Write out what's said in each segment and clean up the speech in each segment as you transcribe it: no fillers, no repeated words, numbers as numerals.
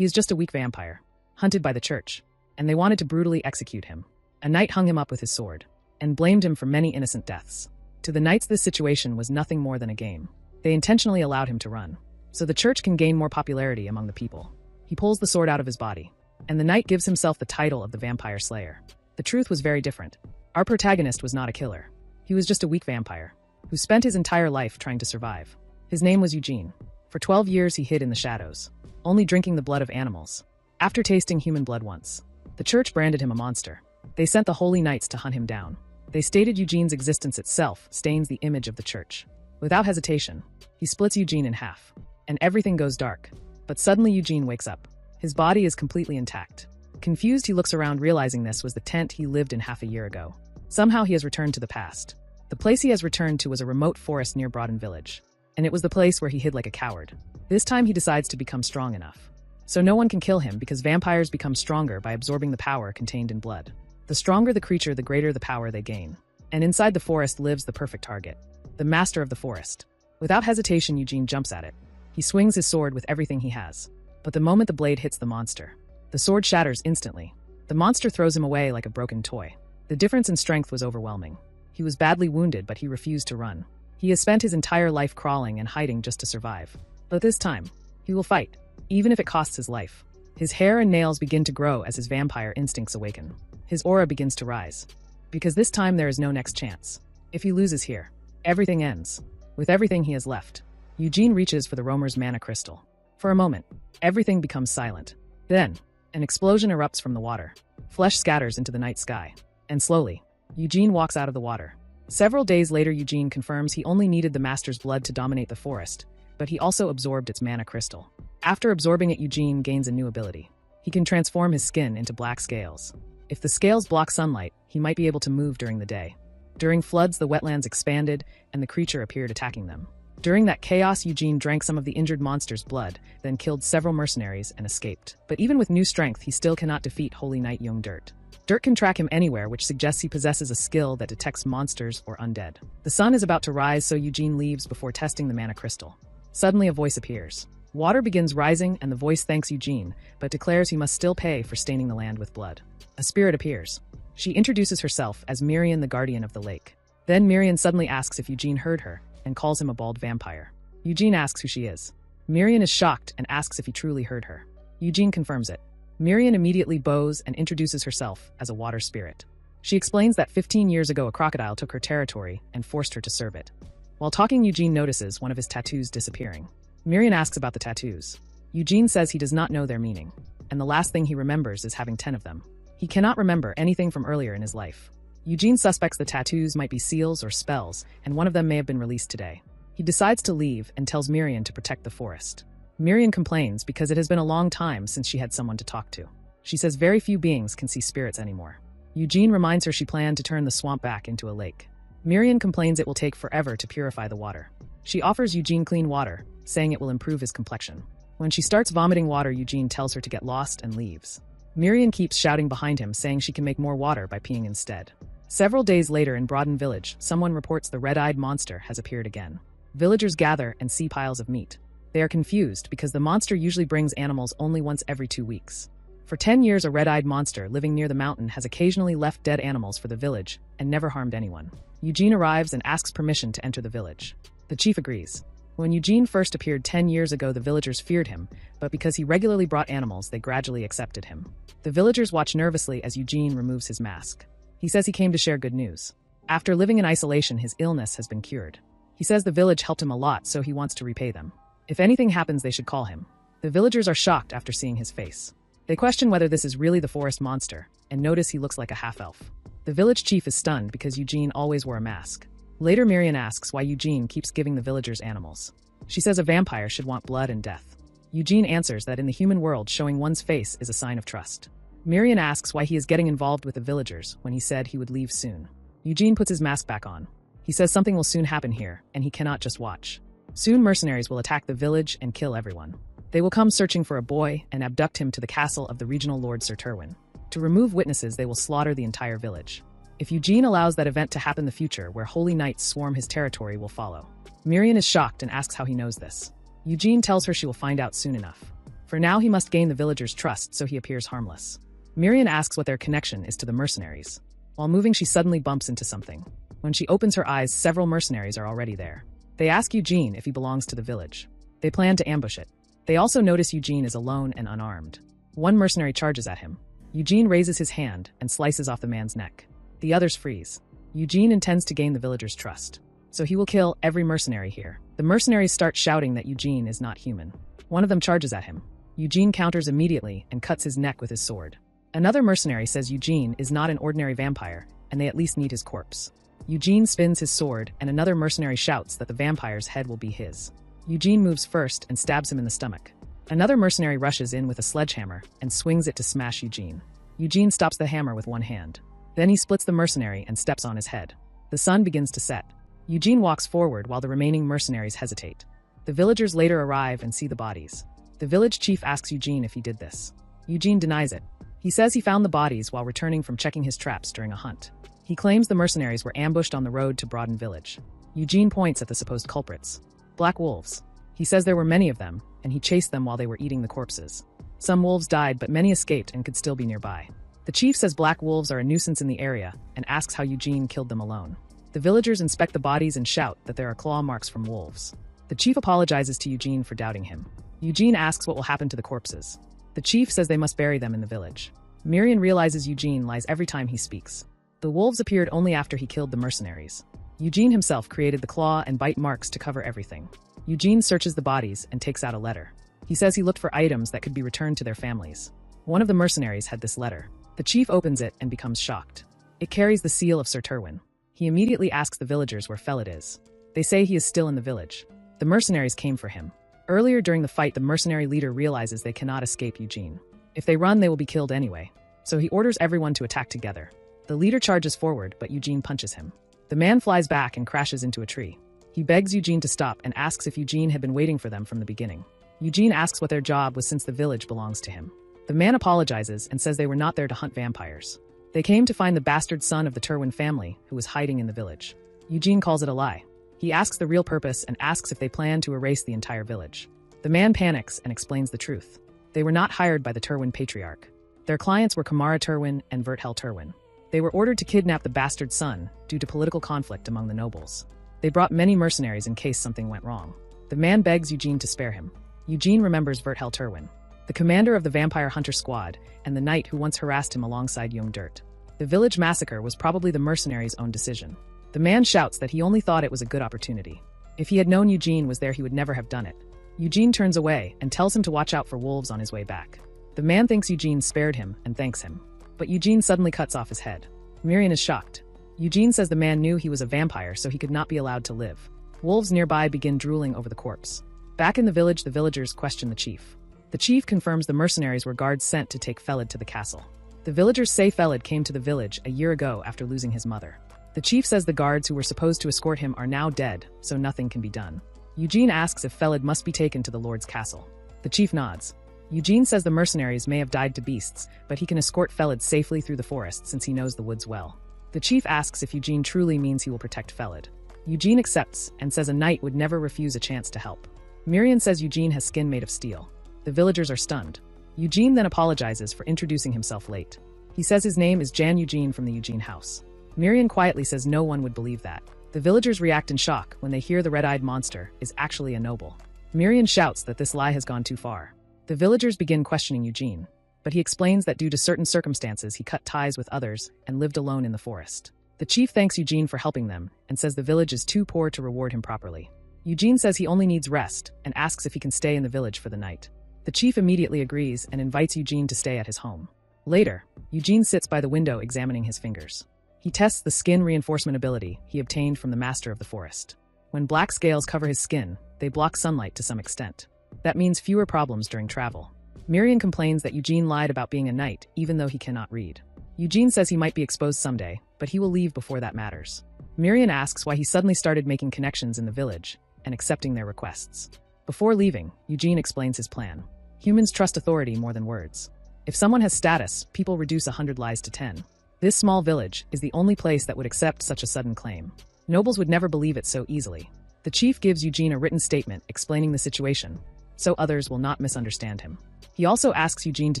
He is just a weak vampire, hunted by the church, and they wanted to brutally execute him. A knight hung him up with his sword, and blamed him for many innocent deaths. To the knights, this situation was nothing more than a game. They intentionally allowed him to run, so the church can gain more popularity among the people. He pulls the sword out of his body, and the knight gives himself the title of the Vampire Slayer. The truth was very different. Our protagonist was not a killer. He was just a weak vampire, who spent his entire life trying to survive. His name was Eugene. For 12 years he hid in the shadows, only drinking the blood of animals. After tasting human blood once, the church branded him a monster. They sent the holy knights to hunt him down. They stated Eugene's existence itself stains the image of the church. Without hesitation, he splits Eugene in half, and everything goes dark. But suddenly Eugene wakes up. His body is completely intact. Confused, he looks around, realizing this was the tent he lived in half a year ago. Somehow he has returned to the past. The place he has returned to was a remote forest near Reborn village, and it was the place where he hid like a coward. This time he decides to become strong enough, so no one can kill him, because vampires become stronger by absorbing the power contained in blood. The stronger the creature, the greater the power they gain. And inside the forest lives the perfect target, the master of the forest. Without hesitation, Eugene jumps at it. He swings his sword with everything he has. But the moment the blade hits the monster, the sword shatters instantly. The monster throws him away like a broken toy. The difference in strength was overwhelming. He was badly wounded, but he refused to run. He has spent his entire life crawling and hiding just to survive. But this time, he will fight, even if it costs his life. His hair and nails begin to grow as his vampire instincts awaken. His aura begins to rise, because this time there is no next chance. If he loses here, everything ends. With everything he has left, Eugene reaches for the roamer's mana crystal. For a moment, everything becomes silent. Then, an explosion erupts from the water. Flesh scatters into the night sky, and slowly, Eugene walks out of the water. Several days later, Eugene confirms he only needed the master's blood to dominate the forest, but he also absorbed its mana crystal. After absorbing it, Eugene gains a new ability. He can transform his skin into black scales. If the scales block sunlight, he might be able to move during the day. During floods, the wetlands expanded, and the creature appeared attacking them. During that chaos, Eugene drank some of the injured monster's blood, then killed several mercenaries and escaped. But even with new strength, he still cannot defeat Holy Knight Young Dirt. Dirt can track him anywhere, which suggests he possesses a skill that detects monsters or undead. The sun is about to rise, so Eugene leaves before testing the mana crystal. Suddenly, a voice appears. Water begins rising, and the voice thanks Eugene, but declares he must still pay for staining the land with blood. A spirit appears. She introduces herself as Mirian, the guardian of the lake. Then Mirian suddenly asks if Eugene heard her, and calls him a bald vampire. Eugene asks who she is. Mirian is shocked and asks if he truly heard her. Eugene confirms it. Mirian immediately bows and introduces herself as a water spirit. She explains that 15 years ago a crocodile took her territory and forced her to serve it. While talking, Eugene notices one of his tattoos disappearing. Mirian asks about the tattoos. Eugene says he does not know their meaning, and the last thing he remembers is having 10 of them. He cannot remember anything from earlier in his life. Eugene suspects the tattoos might be seals or spells, and one of them may have been released today. He decides to leave and tells Mirian to protect the forest. Mirian complains because it has been a long time since she had someone to talk to. She says very few beings can see spirits anymore. Eugene reminds her she planned to turn the swamp back into a lake. Mirian complains it will take forever to purify the water. She offers Eugene clean water, saying it will improve his complexion. When she starts vomiting water, Eugene tells her to get lost and leaves. Mirian keeps shouting behind him, saying she can make more water by peeing instead. Several days later in Reborn village, someone reports the red-eyed monster has appeared again. Villagers gather and see piles of meat. They are confused because the monster usually brings animals only once every 2 weeks. For 10 years, a red-eyed monster living near the mountain has occasionally left dead animals for the village and never harmed anyone. Eugene arrives and asks permission to enter the village. The chief agrees. When Eugene first appeared 10 years ago, the villagers feared him, but because he regularly brought animals, they gradually accepted him. The villagers watch nervously as Eugene removes his mask. He says he came to share good news. After living in isolation, his illness has been cured. He says the village helped him a lot, so he wants to repay them. If anything happens, they should call him. The villagers are shocked after seeing his face. They question whether this is really the forest monster, and notice he looks like a half-elf. The village chief is stunned because Eugene always wore a mask. Later, Mirian asks why Eugene keeps giving the villagers animals. She says a vampire should want blood and death. Eugene answers that in the human world, showing one's face is a sign of trust. Mirian asks why he is getting involved with the villagers when he said he would leave soon. Eugene puts his mask back on. He says something will soon happen here, and he cannot just watch. Soon mercenaries will attack the village and kill everyone. They will come searching for a boy and abduct him to the castle of the regional lord Sir Terwin. To remove witnesses, they will slaughter the entire village. If Eugene allows that event to happen, the future where holy knights swarm his territory will follow. Mirian is shocked and asks how he knows this. Eugene tells her she will find out soon enough. For now, he must gain the villagers' trust so he appears harmless. Miriam asks what their connection is to the mercenaries. While moving, she suddenly bumps into something. When she opens her eyes, several mercenaries are already there. They ask Eugene if he belongs to the village. They plan to ambush it. They also notice Eugene is alone and unarmed. One mercenary charges at him. Eugene raises his hand and slices off the man's neck. The others freeze. Eugene intends to gain the villagers' trust, so he will kill every mercenary here. The mercenaries start shouting that Eugene is not human. One of them charges at him. Eugene counters immediately and cuts his neck with his sword. Another mercenary says Eugene is not an ordinary vampire, and they at least need his corpse. Eugene spins his sword, and another mercenary shouts that the vampire's head will be his. Eugene moves first and stabs him in the stomach. Another mercenary rushes in with a sledgehammer and swings it to smash Eugene. Eugene stops the hammer with one hand. Then he splits the mercenary and steps on his head. The sun begins to set. Eugene walks forward while the remaining mercenaries hesitate. The villagers later arrive and see the bodies. The village chief asks Eugene if he did this. Eugene denies it. He says he found the bodies while returning from checking his traps during a hunt. He claims the mercenaries were ambushed on the road to Broaden village. Eugene points at the supposed culprits. Black wolves. He says there were many of them, and he chased them while they were eating the corpses. Some wolves died, but many escaped and could still be nearby. The chief says black wolves are a nuisance in the area and asks how Eugene killed them alone. The villagers inspect the bodies and shout that there are claw marks from wolves. The chief apologizes to Eugene for doubting him. Eugene asks what will happen to the corpses. The chief says they must bury them in the village. Miriam realizes Eugene lies every time he speaks. The wolves appeared only after he killed the mercenaries. Eugene himself created the claw and bite marks to cover everything. Eugene searches the bodies and takes out a letter. He says he looked for items that could be returned to their families. One of the mercenaries had this letter. The chief opens it and becomes shocked. It carries the seal of Sir Terwin. He immediately asks the villagers where Felid is. They say he is still in the village. The mercenaries came for him. Earlier during the fight, the mercenary leader realizes they cannot escape Eugene. If they run, they will be killed anyway. So he orders everyone to attack together. The leader charges forward, but Eugene punches him. The man flies back and crashes into a tree. He begs Eugene to stop and asks if Eugene had been waiting for them from the beginning. Eugene asks what their job was since the village belongs to him. The man apologizes and says they were not there to hunt vampires. They came to find the bastard son of the Terwin family, who was hiding in the village. Eugene calls it a lie. He asks the real purpose and asks if they plan to erase the entire village. The man panics and explains the truth. They were not hired by the Terwin patriarch. Their clients were Kamara Terwin and Verthel Terwin. They were ordered to kidnap the bastard son due to political conflict among the nobles. They brought many mercenaries in case something went wrong. The man begs Eugene to spare him. Eugene remembers Verthel Terwin, the commander of the vampire hunter squad, and the knight who once harassed him alongside Young Dirt. The village massacre was probably the mercenaries' own decision. The man shouts that he only thought it was a good opportunity. If he had known Eugene was there, he would never have done it. Eugene turns away and tells him to watch out for wolves on his way back. The man thinks Eugene spared him and thanks him. But Eugene suddenly cuts off his head. Miriam is shocked. Eugene says the man knew he was a vampire, so he could not be allowed to live. Wolves nearby begin drooling over the corpse. Back in the village, the villagers question the chief. The chief confirms the mercenaries were guards sent to take Felid to the castle. The villagers say Felid came to the village a year ago after losing his mother. The chief says the guards who were supposed to escort him are now dead, so nothing can be done. Eugene asks if Felid must be taken to the lord's castle. The chief nods. Eugene says the mercenaries may have died to beasts, but he can escort Felid safely through the forest since he knows the woods well. The chief asks if Eugene truly means he will protect Felid. Eugene accepts and says a knight would never refuse a chance to help. Miriam says Eugene has skin made of steel. The villagers are stunned. Eugene then apologizes for introducing himself late. He says his name is Jan Eugene from the Eugene house. Miriam quietly says no one would believe that. The villagers react in shock when they hear the red-eyed monster is actually a noble. Miriam shouts that this lie has gone too far. The villagers begin questioning Eugene, but he explains that due to certain circumstances he cut ties with others and lived alone in the forest. The chief thanks Eugene for helping them and says the village is too poor to reward him properly. Eugene says he only needs rest and asks if he can stay in the village for the night. The chief immediately agrees and invites Eugene to stay at his home. Later, Eugene sits by the window examining his fingers. He tests the skin reinforcement ability he obtained from the master of the forest. When black scales cover his skin, they block sunlight to some extent. That means fewer problems during travel. Miriam complains that Eugene lied about being a knight, even though he cannot read. Eugene says he might be exposed someday, but he will leave before that matters. Miriam asks why he suddenly started making connections in the village and accepting their requests. Before leaving, Eugene explains his plan. Humans trust authority more than words. If someone has status, people reduce 100 lies to 10. This small village is the only place that would accept such a sudden claim. Nobles would never believe it so easily. The chief gives Eugene a written statement explaining the situation, so others will not misunderstand him. He also asks Eugene to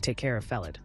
take care of Felid.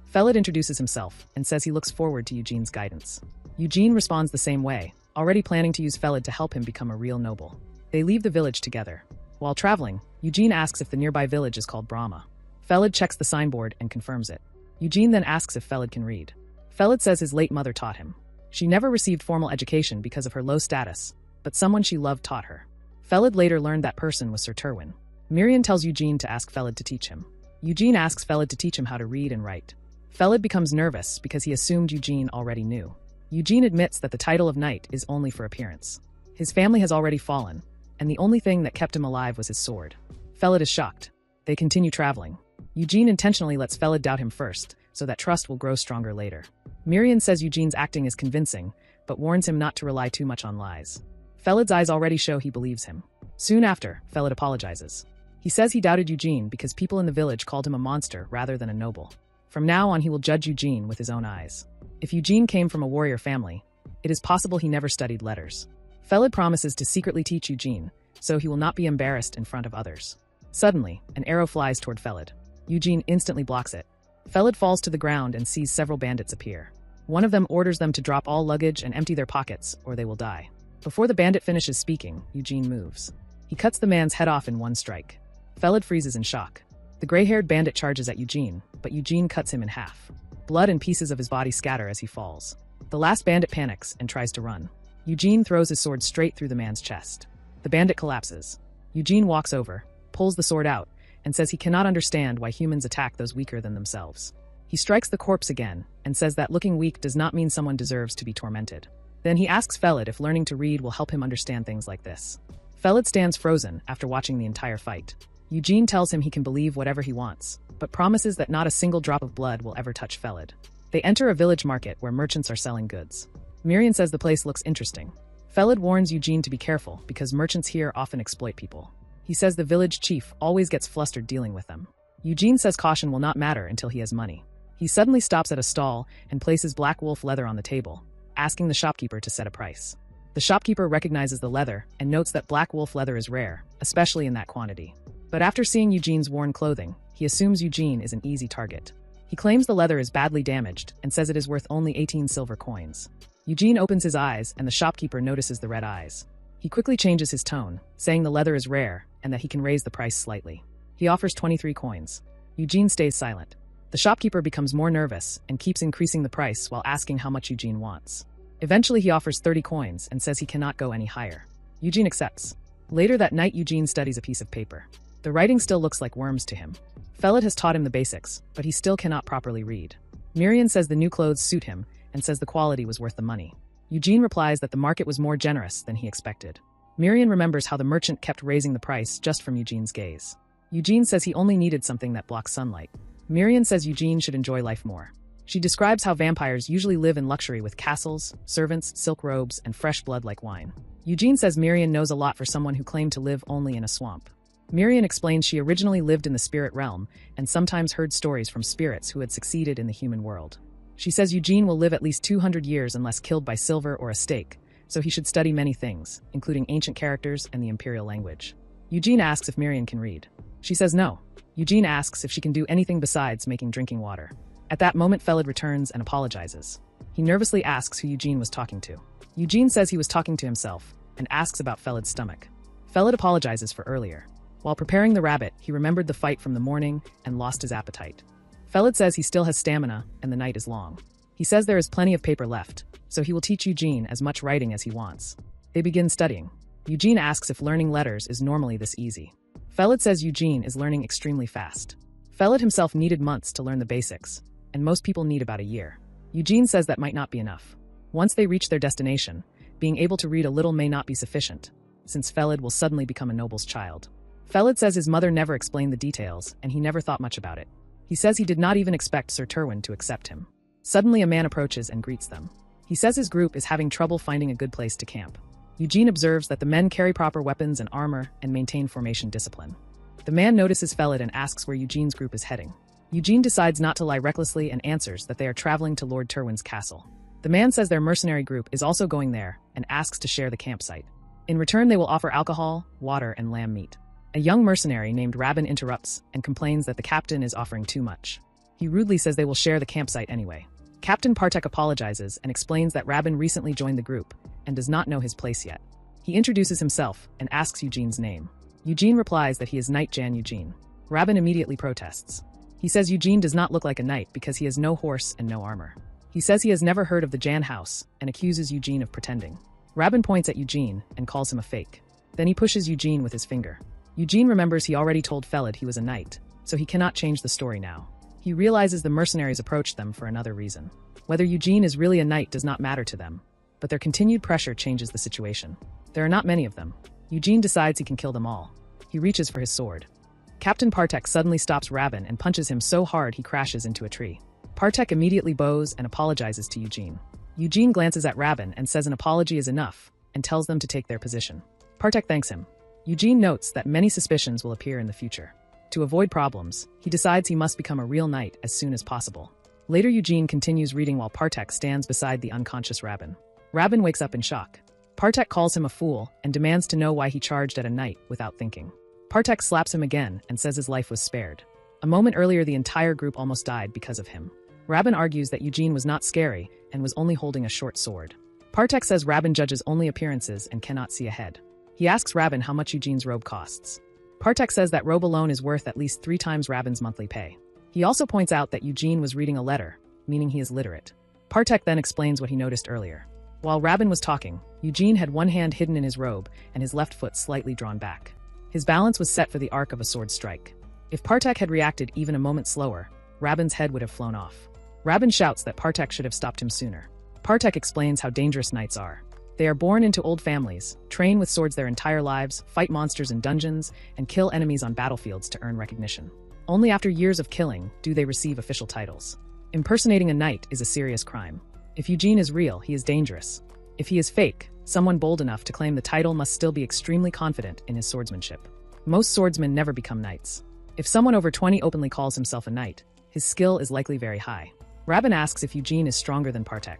Felid introduces himself and says he looks forward to Eugene's guidance. Eugene responds the same way, already planning to use Felid to help him become a real noble. They leave the village together. While traveling, Eugene asks if the nearby village is called Brahma. Felid checks the signboard and confirms it. Eugene then asks if Felid can read. Felid says his late mother taught him. She never received formal education because of her low status, but someone she loved taught her. Felid later learned that person was Sir Terwin. Miriam tells Eugene to ask Felid to teach him. Eugene asks Felid to teach him how to read and write. Felid becomes nervous because he assumed Eugene already knew. Eugene admits that the title of knight is only for appearance. His family has already fallen, and the only thing that kept him alive was his sword. Felid is shocked. They continue traveling. Eugene intentionally lets Felid doubt him first, so that trust will grow stronger later. Miriam says Eugene's acting is convincing, but warns him not to rely too much on lies. Felid's eyes already show he believes him. Soon after, Felid apologizes. He says he doubted Eugene because people in the village called him a monster rather than a noble. From now on, he will judge Eugene with his own eyes. If Eugene came from a warrior family, it is possible he never studied letters. Felid promises to secretly teach Eugene, so he will not be embarrassed in front of others. Suddenly, an arrow flies toward Felid. Eugene instantly blocks it. Felid falls to the ground and sees several bandits appear. One of them orders them to drop all luggage and empty their pockets, or they will die. Before the bandit finishes speaking, Eugene moves. He cuts the man's head off in one strike. Felid freezes in shock. The gray-haired bandit charges at Eugene, but Eugene cuts him in half. Blood and pieces of his body scatter as he falls. The last bandit panics and tries to run. Eugene throws his sword straight through the man's chest. The bandit collapses. Eugene walks over, pulls the sword out, and says he cannot understand why humans attack those weaker than themselves. He strikes the corpse again, and says that looking weak does not mean someone deserves to be tormented. Then he asks Felid if learning to read will help him understand things like this. Felid stands frozen after watching the entire fight. Eugene tells him he can believe whatever he wants, but promises that not a single drop of blood will ever touch Felid. They enter a village market where merchants are selling goods. Miriam says the place looks interesting. Felid warns Eugene to be careful because merchants here often exploit people. He says the village chief always gets flustered dealing with them. Eugene says caution will not matter until he has money. He suddenly stops at a stall and places black wolf leather on the table, asking the shopkeeper to set a price. The shopkeeper recognizes the leather and notes that black wolf leather is rare, especially in that quantity. But after seeing Eugene's worn clothing, he assumes Eugene is an easy target. He claims the leather is badly damaged and says it is worth only 18 silver coins. Eugene opens his eyes and the shopkeeper notices the red eyes. He quickly changes his tone, saying the leather is rare and that he can raise the price slightly. He offers 23 coins. Eugene stays silent. The shopkeeper becomes more nervous and keeps increasing the price while asking how much Eugene wants. Eventually he offers 30 coins and says he cannot go any higher. Eugene accepts. Later that night Eugene studies a piece of paper. The writing still looks like worms to him. Felid has taught him the basics, but he still cannot properly read. Miriam says the new clothes suit him and says the quality was worth the money. Eugene replies that the market was more generous than he expected. Miriam remembers how the merchant kept raising the price just from Eugene's gaze. Eugene says he only needed something that blocks sunlight. Miriam says Eugene should enjoy life more. She describes how vampires usually live in luxury with castles, servants, silk robes, and fresh blood like wine. Eugene says Miriam knows a lot for someone who claimed to live only in a swamp. Miriam explains she originally lived in the spirit realm and sometimes heard stories from spirits who had succeeded in the human world. She says Eugene will live at least 200 years unless killed by silver or a stake, so he should study many things, including ancient characters and the imperial language. Eugene asks if Miriam can read. She says no. Eugene asks if she can do anything besides making drinking water. At that moment Felid returns and apologizes. He nervously asks who Eugene was talking to. Eugene says he was talking to himself and asks about Felid's stomach. Felid apologizes for earlier. While preparing the rabbit, he remembered the fight from the morning and lost his appetite. Felid says he still has stamina and the night is long. He says there is plenty of paper left, so he will teach Eugene as much writing as he wants. They begin studying. Eugene asks if learning letters is normally this easy. Felid says Eugene is learning extremely fast. Felid himself needed months to learn the basics, and most people need about a year. Eugene says that might not be enough. Once they reach their destination, being able to read a little may not be sufficient, since Felid will suddenly become a noble's child. Felid says his mother never explained the details, and he never thought much about it. He says he did not even expect Sir Terwin to accept him. Suddenly a man approaches and greets them. He says his group is having trouble finding a good place to camp. Eugene observes that the men carry proper weapons and armor and maintain formation discipline. The man notices Felid and asks where Eugene's group is heading. Eugene decides not to lie recklessly and answers that they are traveling to Lord Terwin's castle. The man says their mercenary group is also going there and asks to share the campsite. In return, they will offer alcohol, water, and lamb meat. A young mercenary named Rabin interrupts and complains that the captain is offering too much. He rudely says they will share the campsite anyway. Captain Partek apologizes and explains that Rabin recently joined the group and does not know his place yet. He introduces himself and asks Eugene's name. Eugene replies that he is Knight Jan Eugene. Rabin immediately protests. He says Eugene does not look like a knight because he has no horse and no armor. He says he has never heard of the Jan house and accuses Eugene of pretending. Rabin points at Eugene and calls him a fake. Then he pushes Eugene with his finger. Eugene remembers he already told Felid he was a knight, so he cannot change the story now. He realizes the mercenaries approached them for another reason. Whether Eugene is really a knight does not matter to them, but their continued pressure changes the situation. There are not many of them. Eugene decides he can kill them all. He reaches for his sword. Captain Partek suddenly stops Rabin and punches him so hard he crashes into a tree. Partek immediately bows and apologizes to Eugene. Eugene glances at Rabin and says an apology is enough, and tells them to take their position. Partek thanks him. Eugene notes that many suspicions will appear in the future. To avoid problems, he decides he must become a real knight as soon as possible. Later, Eugene continues reading while Partek stands beside the unconscious Rabin. Rabin wakes up in shock. Partek calls him a fool and demands to know why he charged at a knight without thinking. Partek slaps him again and says his life was spared. A moment earlier, the entire group almost died because of him. Rabin argues that Eugene was not scary and was only holding a short sword. Partek says Rabin judges only appearances and cannot see ahead. He asks Rabin how much Eugene's robe costs. Partek says that robe alone is worth at least 3 times Rabin's monthly pay. He also points out that Eugene was reading a letter, meaning he is literate. Partek then explains what he noticed earlier. While Rabin was talking, Eugene had one hand hidden in his robe and his left foot slightly drawn back. His balance was set for the arc of a sword strike. If Partek had reacted even a moment slower, Rabin's head would have flown off. Rabin shouts that Partek should have stopped him sooner. Partek explains how dangerous knights are. They are born into old families, train with swords their entire lives, fight monsters in dungeons, and kill enemies on battlefields to earn recognition. Only after years of killing do they receive official titles. Impersonating a knight is a serious crime. If Eugene is real, he is dangerous. If he is fake, someone bold enough to claim the title must still be extremely confident in his swordsmanship. Most swordsmen never become knights. If someone over 20 openly calls himself a knight, his skill is likely very high. Rabin asks if Eugene is stronger than Partek.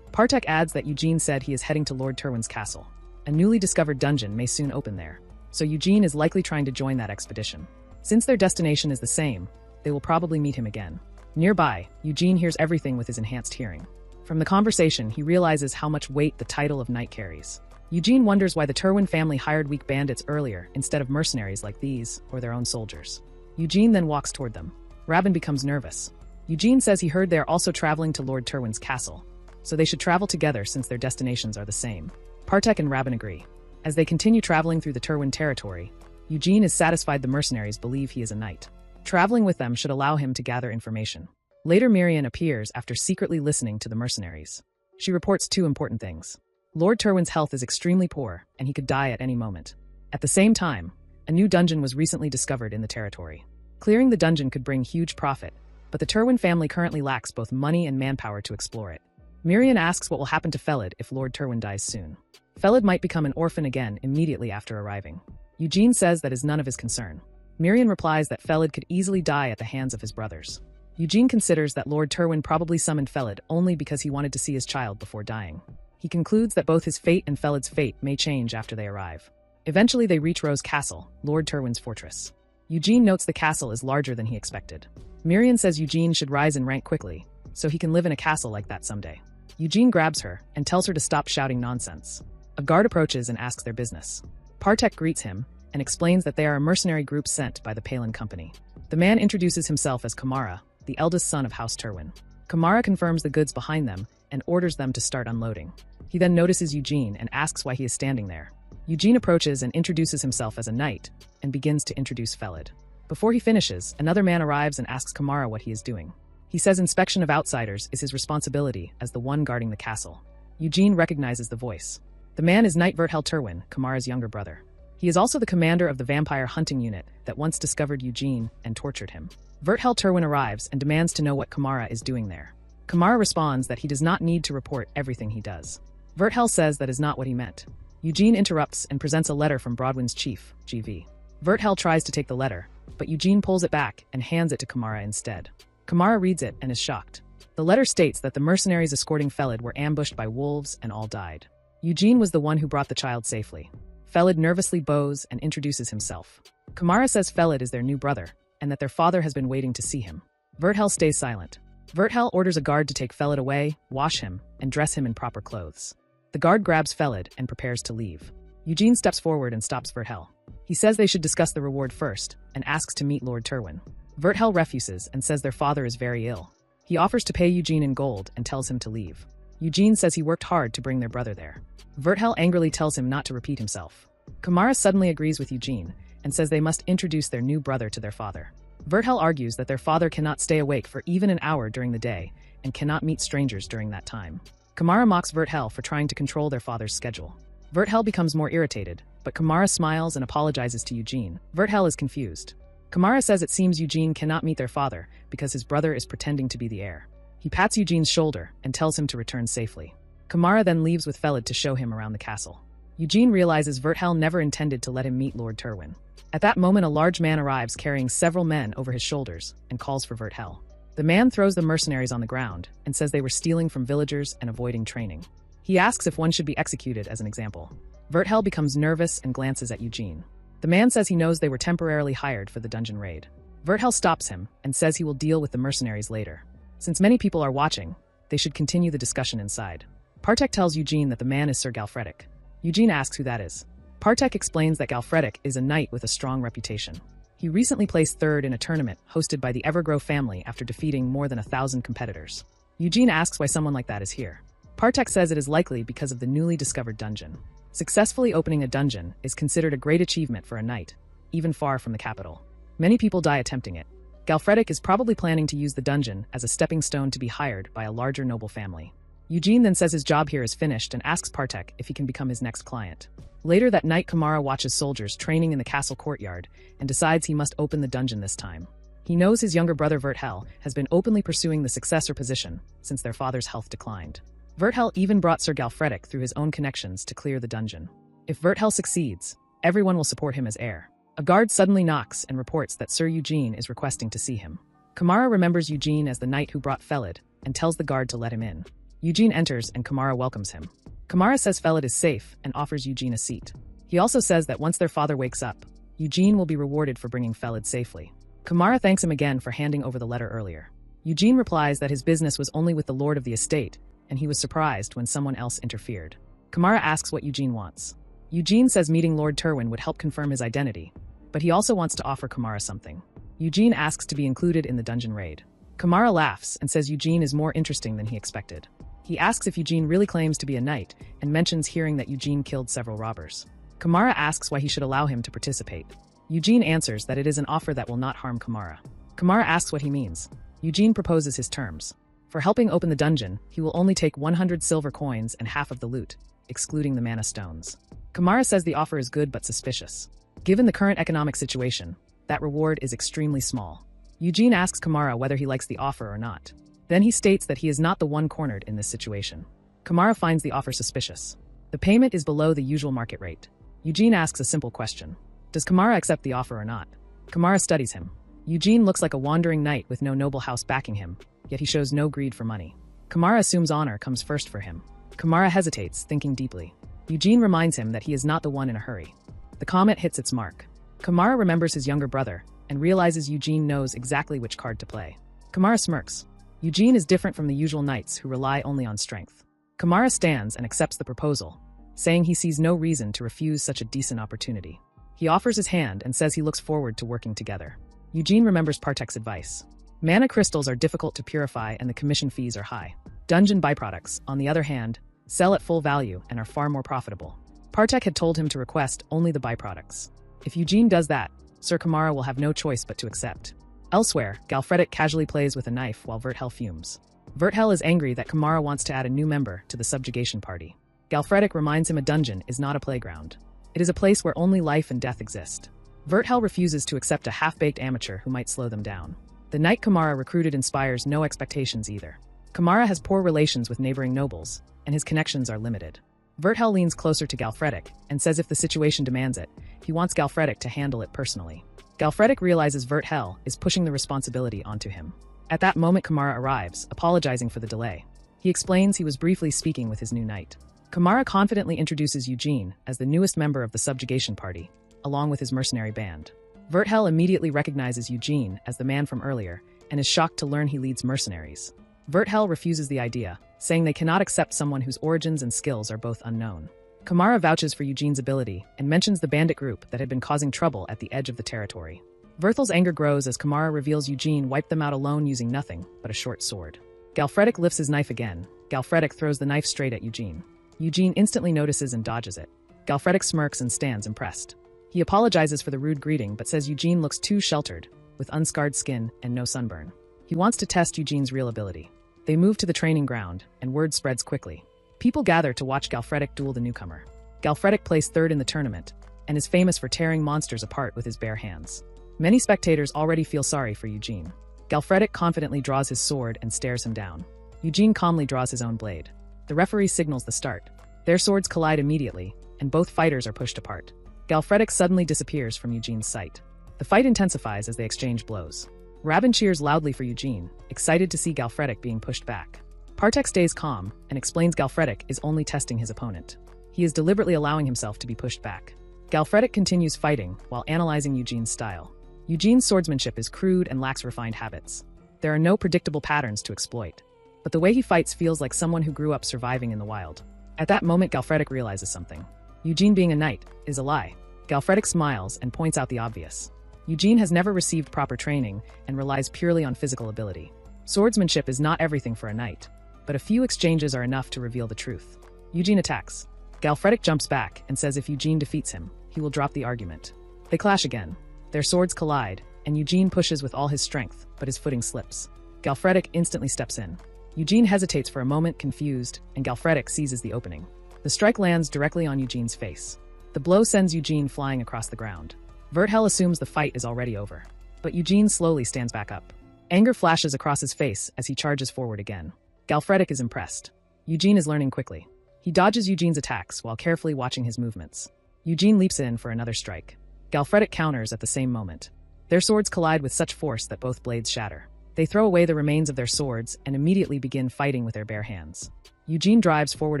Partek adds that Eugene said he is heading to Lord Terwin's castle. A newly discovered dungeon may soon open there, so Eugene is likely trying to join that expedition. Since their destination is the same, they will probably meet him again. Nearby, Eugene hears everything with his enhanced hearing. From the conversation, he realizes how much weight the title of knight carries. Eugene wonders why the Terwin family hired weak bandits earlier instead of mercenaries like these or their own soldiers. Eugene then walks toward them. Rabin becomes nervous. Eugene says he heard they are also traveling to Lord Terwin's castle, so they should travel together since their destinations are the same. Partek and Rabin agree. As they continue traveling through the Terwin territory, Eugene is satisfied the mercenaries believe he is a knight. Traveling with them should allow him to gather information. Later, Miriam appears after secretly listening to the mercenaries. She reports 2 important things. Lord Terwin's health is extremely poor, and he could die at any moment. At the same time, a new dungeon was recently discovered in the territory. Clearing the dungeon could bring huge profit, but the Terwin family currently lacks both money and manpower to explore it. Miriam asks what will happen to Felid if Lord Terwin dies soon. Felid might become an orphan again immediately after arriving. Eugene says that is none of his concern. Miriam replies that Felid could easily die at the hands of his brothers. Eugene considers that Lord Terwin probably summoned Felid only because he wanted to see his child before dying. He concludes that both his fate and Felid's fate may change after they arrive. Eventually, they reach Rose Castle, Lord Terwin's fortress. Eugene notes the castle is larger than he expected. Miriam says Eugene should rise in rank quickly, so he can live in a castle like that someday. Eugene grabs her and tells her to stop shouting nonsense. A guard approaches and asks their business. Partek greets him and explains that they are a mercenary group sent by the Palin Company. The man introduces himself as Kamara, the eldest son of House Terwin. Kamara confirms the goods behind them and orders them to start unloading. He then notices Eugene and asks why he is standing there. Eugene approaches and introduces himself as a knight and begins to introduce Felid. Before he finishes, another man arrives and asks Kamara what he is doing. He says inspection of outsiders is his responsibility as the one guarding the castle. Eugene recognizes the voice. The man is Knight Verthel Terwin, Kamara's younger brother. He is also the commander of the vampire hunting unit that once discovered Eugene and tortured him. Verthel Terwin arrives and demands to know what Kamara is doing there. Kamara responds that he does not need to report everything he does. Verthel says that is not what he meant. Eugene interrupts and presents a letter from Broadwind's chief, GV. Verthel tries to take the letter, but Eugene pulls it back and hands it to Kamara instead. Kamara reads it and is shocked. The letter states that the mercenaries escorting Felid were ambushed by wolves and all died. Eugene was the one who brought the child safely. Felid nervously bows and introduces himself. Kamara says Felid is their new brother, and that their father has been waiting to see him. Verthel stays silent. Verthel orders a guard to take Felid away, wash him, and dress him in proper clothes. The guard grabs Felid and prepares to leave. Eugene steps forward and stops Verthel. He says they should discuss the reward first, and asks to meet Lord Terwin. Verthel refuses and says their father is very ill. He offers to pay Eugene in gold and tells him to leave. Eugene says he worked hard to bring their brother there. Verthel angrily tells him not to repeat himself. Kamara suddenly agrees with Eugene and says they must introduce their new brother to their father. Verthel argues that their father cannot stay awake for even an hour during the day and cannot meet strangers during that time. Kamara mocks Verthel for trying to control their father's schedule. Verthel becomes more irritated, but Kamara smiles and apologizes to Eugene. Verthel is confused. Kamara says it seems Eugene cannot meet their father because his brother is pretending to be the heir. He pats Eugene's shoulder and tells him to return safely. Kamara then leaves with Felid to show him around the castle. Eugene realizes Verthel never intended to let him meet Lord Terwin. At that moment, a large man arrives carrying several men over his shoulders and calls for Verthel. The man throws the mercenaries on the ground and says they were stealing from villagers and avoiding training. He asks if one should be executed as an example. Verthel becomes nervous and glances at Eugene. The man says he knows they were temporarily hired for the dungeon raid. Verthel stops him and says he will deal with the mercenaries later. Since many people are watching, they should continue the discussion inside. Partek tells Eugene that the man is Sir Galfredic. Eugene asks who that is. Partek explains that Galfredic is a knight with a strong reputation. He recently placed third in a tournament hosted by the Evergrove family after defeating more than 1,000 competitors. Eugene asks why someone like that is here. Partek says it is likely because of the newly discovered dungeon. Successfully opening a dungeon is considered a great achievement for a knight, even far from the capital. Many people die attempting it. Galfredic is probably planning to use the dungeon as a stepping stone to be hired by a larger noble family. Eugene then says his job here is finished and asks Partek if he can become his next client. Later that night, Kamara watches soldiers training in the castle courtyard and decides he must open the dungeon this time. He knows his younger brother Verthel has been openly pursuing the successor position since their father's health declined. Verthel even brought Sir Galfredic through his own connections to clear the dungeon. If Verthel succeeds, everyone will support him as heir. A guard suddenly knocks and reports that Sir Eugene is requesting to see him. Kamara remembers Eugene as the knight who brought Felid and tells the guard to let him in. Eugene enters and Kamara welcomes him. Kamara says Felid is safe and offers Eugene a seat. He also says that once their father wakes up, Eugene will be rewarded for bringing Felid safely. Kamara thanks him again for handing over the letter earlier. Eugene replies that his business was only with the lord of the estate, and he was surprised when someone else interfered. Kamara asks what Eugene wants. Eugene says meeting Lord Terwin would help confirm his identity, but he also wants to offer Kamara something. Eugene asks to be included in the dungeon raid. Kamara laughs and says Eugene is more interesting than he expected. He asks if Eugene really claims to be a knight and mentions hearing that Eugene killed several robbers. Kamara asks why he should allow him to participate. Eugene answers that it is an offer that will not harm Kamara. Kamara asks what he means. Eugene proposes his terms. For helping open the dungeon, he will only take 100 silver coins and half of the loot, excluding the mana stones. Kamara says the offer is good but suspicious. Given the current economic situation, that reward is extremely small. Eugene asks Kamara whether he likes the offer or not. Then he states that he is not the one cornered in this situation. Kamara finds the offer suspicious. The payment is below the usual market rate. Eugene asks a simple question. Does Kamara accept the offer or not? Kamara studies him. Eugene looks like a wandering knight with no noble house backing him, yet he shows no greed for money. Kamara assumes honor comes first for him. Kamara hesitates, thinking deeply. Eugene reminds him that he is not the one in a hurry. The comment hits its mark. Kamara remembers his younger brother and realizes Eugene knows exactly which card to play. Kamara smirks. Eugene is different from the usual knights who rely only on strength. Kamara stands and accepts the proposal, saying he sees no reason to refuse such a decent opportunity. He offers his hand and says he looks forward to working together. Eugene remembers Partek's advice. Mana crystals are difficult to purify and the commission fees are high. Dungeon byproducts, on the other hand, sell at full value and are far more profitable. Partek had told him to request only the byproducts. If Eugene does that, Sir Kamara will have no choice but to accept. Elsewhere, Galfredic casually plays with a knife while Verthel fumes. Verthel is angry that Kamara wants to add a new member to the subjugation party. Galfredic reminds him a dungeon is not a playground. It is a place where only life and death exist. Verthel refuses to accept a half-baked amateur who might slow them down. The knight Kamara recruited inspires no expectations either. Kamara has poor relations with neighboring nobles, and his connections are limited. Verthel leans closer to Galfredic and says if the situation demands it, he wants Galfredic to handle it personally. Galfredic realizes Verthel is pushing the responsibility onto him. At that moment, Kamara arrives, apologizing for the delay. He explains he was briefly speaking with his new knight. Kamara confidently introduces Eugene as the newest member of the subjugation party, along with his mercenary band. Vertel immediately recognizes Eugene as the man from earlier and is shocked to learn he leads mercenaries. Vertel refuses the idea, saying they cannot accept someone whose origins and skills are both unknown. Kamara vouches for Eugene's ability and mentions the bandit group that had been causing trouble at the edge of the territory. Verthel's anger grows as Kamara reveals Eugene wiped them out alone using nothing but a short sword. Galfredik lifts his knife again. Galfredik throws the knife straight at Eugene. Eugene instantly notices and dodges it. Galfredik smirks and stands impressed. He apologizes for the rude greeting but says Eugene looks too sheltered, with unscarred skin and no sunburn. He wants to test Eugene's real ability. They move to the training ground, and word spreads quickly. People gather to watch Galfredik duel the newcomer. Galfredik placed third in the tournament, and is famous for tearing monsters apart with his bare hands. Many spectators already feel sorry for Eugene. Galfredik confidently draws his sword and stares him down. Eugene calmly draws his own blade. The referee signals the start. Their swords collide immediately, and both fighters are pushed apart. Galfredik suddenly disappears from Eugene's sight. The fight intensifies as they exchange blows. Rabin cheers loudly for Eugene, excited to see Galfredik being pushed back. Partek stays calm and explains Galfredik is only testing his opponent. He is deliberately allowing himself to be pushed back. Galfredik continues fighting while analyzing Eugene's style. Eugene's swordsmanship is crude and lacks refined habits. There are no predictable patterns to exploit. But the way he fights feels like someone who grew up surviving in the wild. At that moment, Galfredik realizes something. Eugene being a knight is a lie. Galfredik smiles and points out the obvious. Eugene has never received proper training and relies purely on physical ability. Swordsmanship is not everything for a knight, but a few exchanges are enough to reveal the truth. Eugene attacks. Galfredik jumps back and says if Eugene defeats him, he will drop the argument. They clash again. Their swords collide, and Eugene pushes with all his strength, but his footing slips. Galfredik instantly steps in. Eugene hesitates for a moment, confused, and Galfredik seizes the opening. The strike lands directly on Eugene's face. The blow sends Eugene flying across the ground. Vertel assumes the fight is already over, but Eugene slowly stands back up. Anger flashes across his face as he charges forward again. Galfredik is impressed. Eugene is learning quickly. He dodges Eugene's attacks while carefully watching his movements. Eugene leaps in for another strike. Galfredik counters at the same moment. Their swords collide with such force that both blades shatter. They throw away the remains of their swords and immediately begin fighting with their bare hands. Eugene drives forward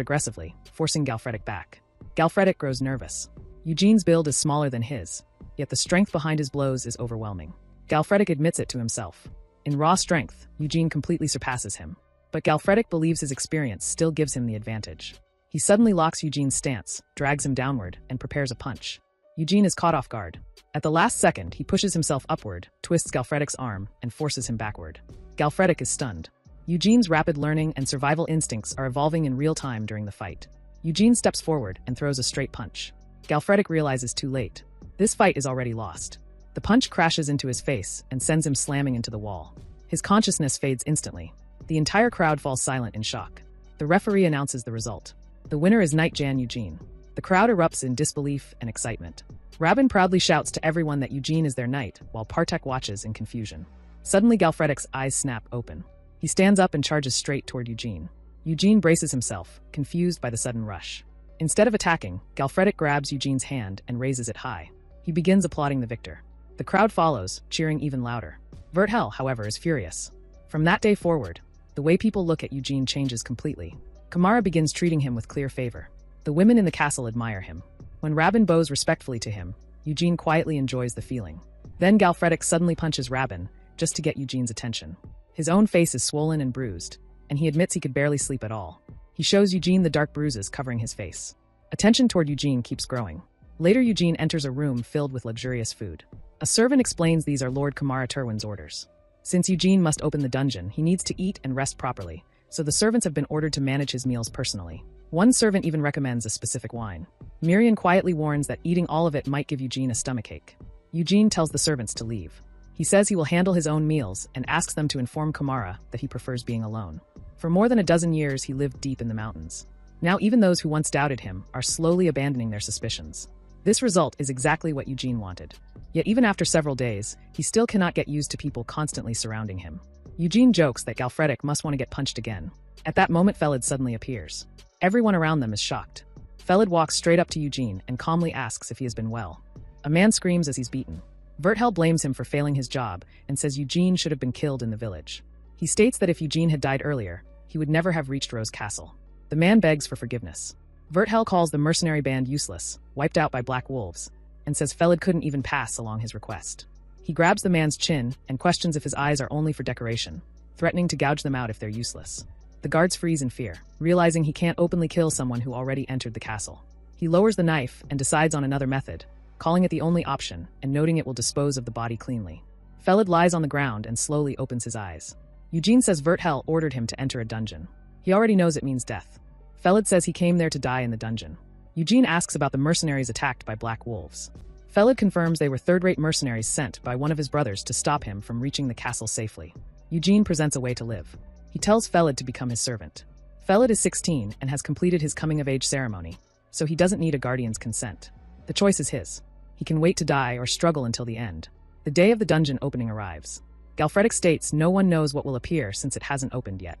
aggressively, forcing Galfredik back. Galfredik grows nervous. Eugene's build is smaller than his, yet the strength behind his blows is overwhelming. Galfredik admits it to himself. In raw strength, Eugene completely surpasses him. But Galfredik believes his experience still gives him the advantage. He suddenly locks Eugene's stance, drags him downward, and prepares a punch. Eugene is caught off guard. At the last second, he pushes himself upward, twists Galfredik's arm, and forces him backward. Galfredik is stunned. Eugene's rapid learning and survival instincts are evolving in real time during the fight. Eugene steps forward and throws a straight punch. Galfredik realizes too late. This fight is already lost. The punch crashes into his face and sends him slamming into the wall. His consciousness fades instantly. The entire crowd falls silent in shock. The referee announces the result. The winner is Knight Jan Eugene. The crowd erupts in disbelief and excitement. Rabin proudly shouts to everyone that Eugene is their knight, while Partek watches in confusion. Suddenly, Galfredik's eyes snap open. He stands up and charges straight toward Eugene. Eugene braces himself, confused by the sudden rush. Instead of attacking, Galfredik grabs Eugene's hand and raises it high. He begins applauding the victor. The crowd follows, cheering even louder. Vertel, however, is furious. From that day forward, the way people look at Eugene changes completely. Kamara begins treating him with clear favor. The women in the castle admire him. When Rabin bows respectfully to him, Eugene quietly enjoys the feeling. Then Galfredik suddenly punches Rabin, just to get Eugene's attention. His own face is swollen and bruised, and he admits he could barely sleep at all. He shows Eugene the dark bruises covering his face. Attention toward Eugene keeps growing. Later, Eugene enters a room filled with luxurious food. A servant explains these are Lord Kamara Terwin's orders. Since Eugene must open the dungeon, he needs to eat and rest properly, so the servants have been ordered to manage his meals personally. One servant even recommends a specific wine. Miriam quietly warns that eating all of it might give Eugene a stomachache. Eugene tells the servants to leave. He says he will handle his own meals and asks them to inform Kamara that he prefers being alone. For more than a dozen years, he lived deep in the mountains. Now even those who once doubted him are slowly abandoning their suspicions. This result is exactly what Eugene wanted. Yet even after several days, he still cannot get used to people constantly surrounding him. Eugene jokes that Galfredik must want to get punched again. At that moment, Felid suddenly appears. Everyone around them is shocked. Felid walks straight up to Eugene and calmly asks if he has been well. A man screams as he's beaten. Vertel blames him for failing his job and says Eugene should have been killed in the village. He states that if Eugene had died earlier, he would never have reached Rose Castle. The man begs for forgiveness. Vertel calls the mercenary band useless, wiped out by black wolves, and says Felid couldn't even pass along his request. He grabs the man's chin and questions if his eyes are only for decoration, threatening to gouge them out if they're useless. The guards freeze in fear, realizing he can't openly kill someone who already entered the castle. He lowers the knife and decides on another method, calling it the only option and noting it will dispose of the body cleanly. Felid lies on the ground and slowly opens his eyes. Eugene says Vertel ordered him to enter a dungeon. He already knows it means death. Felid says he came there to die in the dungeon. Eugene asks about the mercenaries attacked by black wolves. Felid confirms they were third-rate mercenaries sent by one of his brothers to stop him from reaching the castle safely. Eugene presents a way to live. He tells Felid to become his servant. Felid is 16 and has completed his coming-of-age ceremony, so he doesn't need a guardian's consent. The choice is his. He can wait to die or struggle until the end. The day of the dungeon opening arrives. Galfredic states no one knows what will appear since it hasn't opened yet.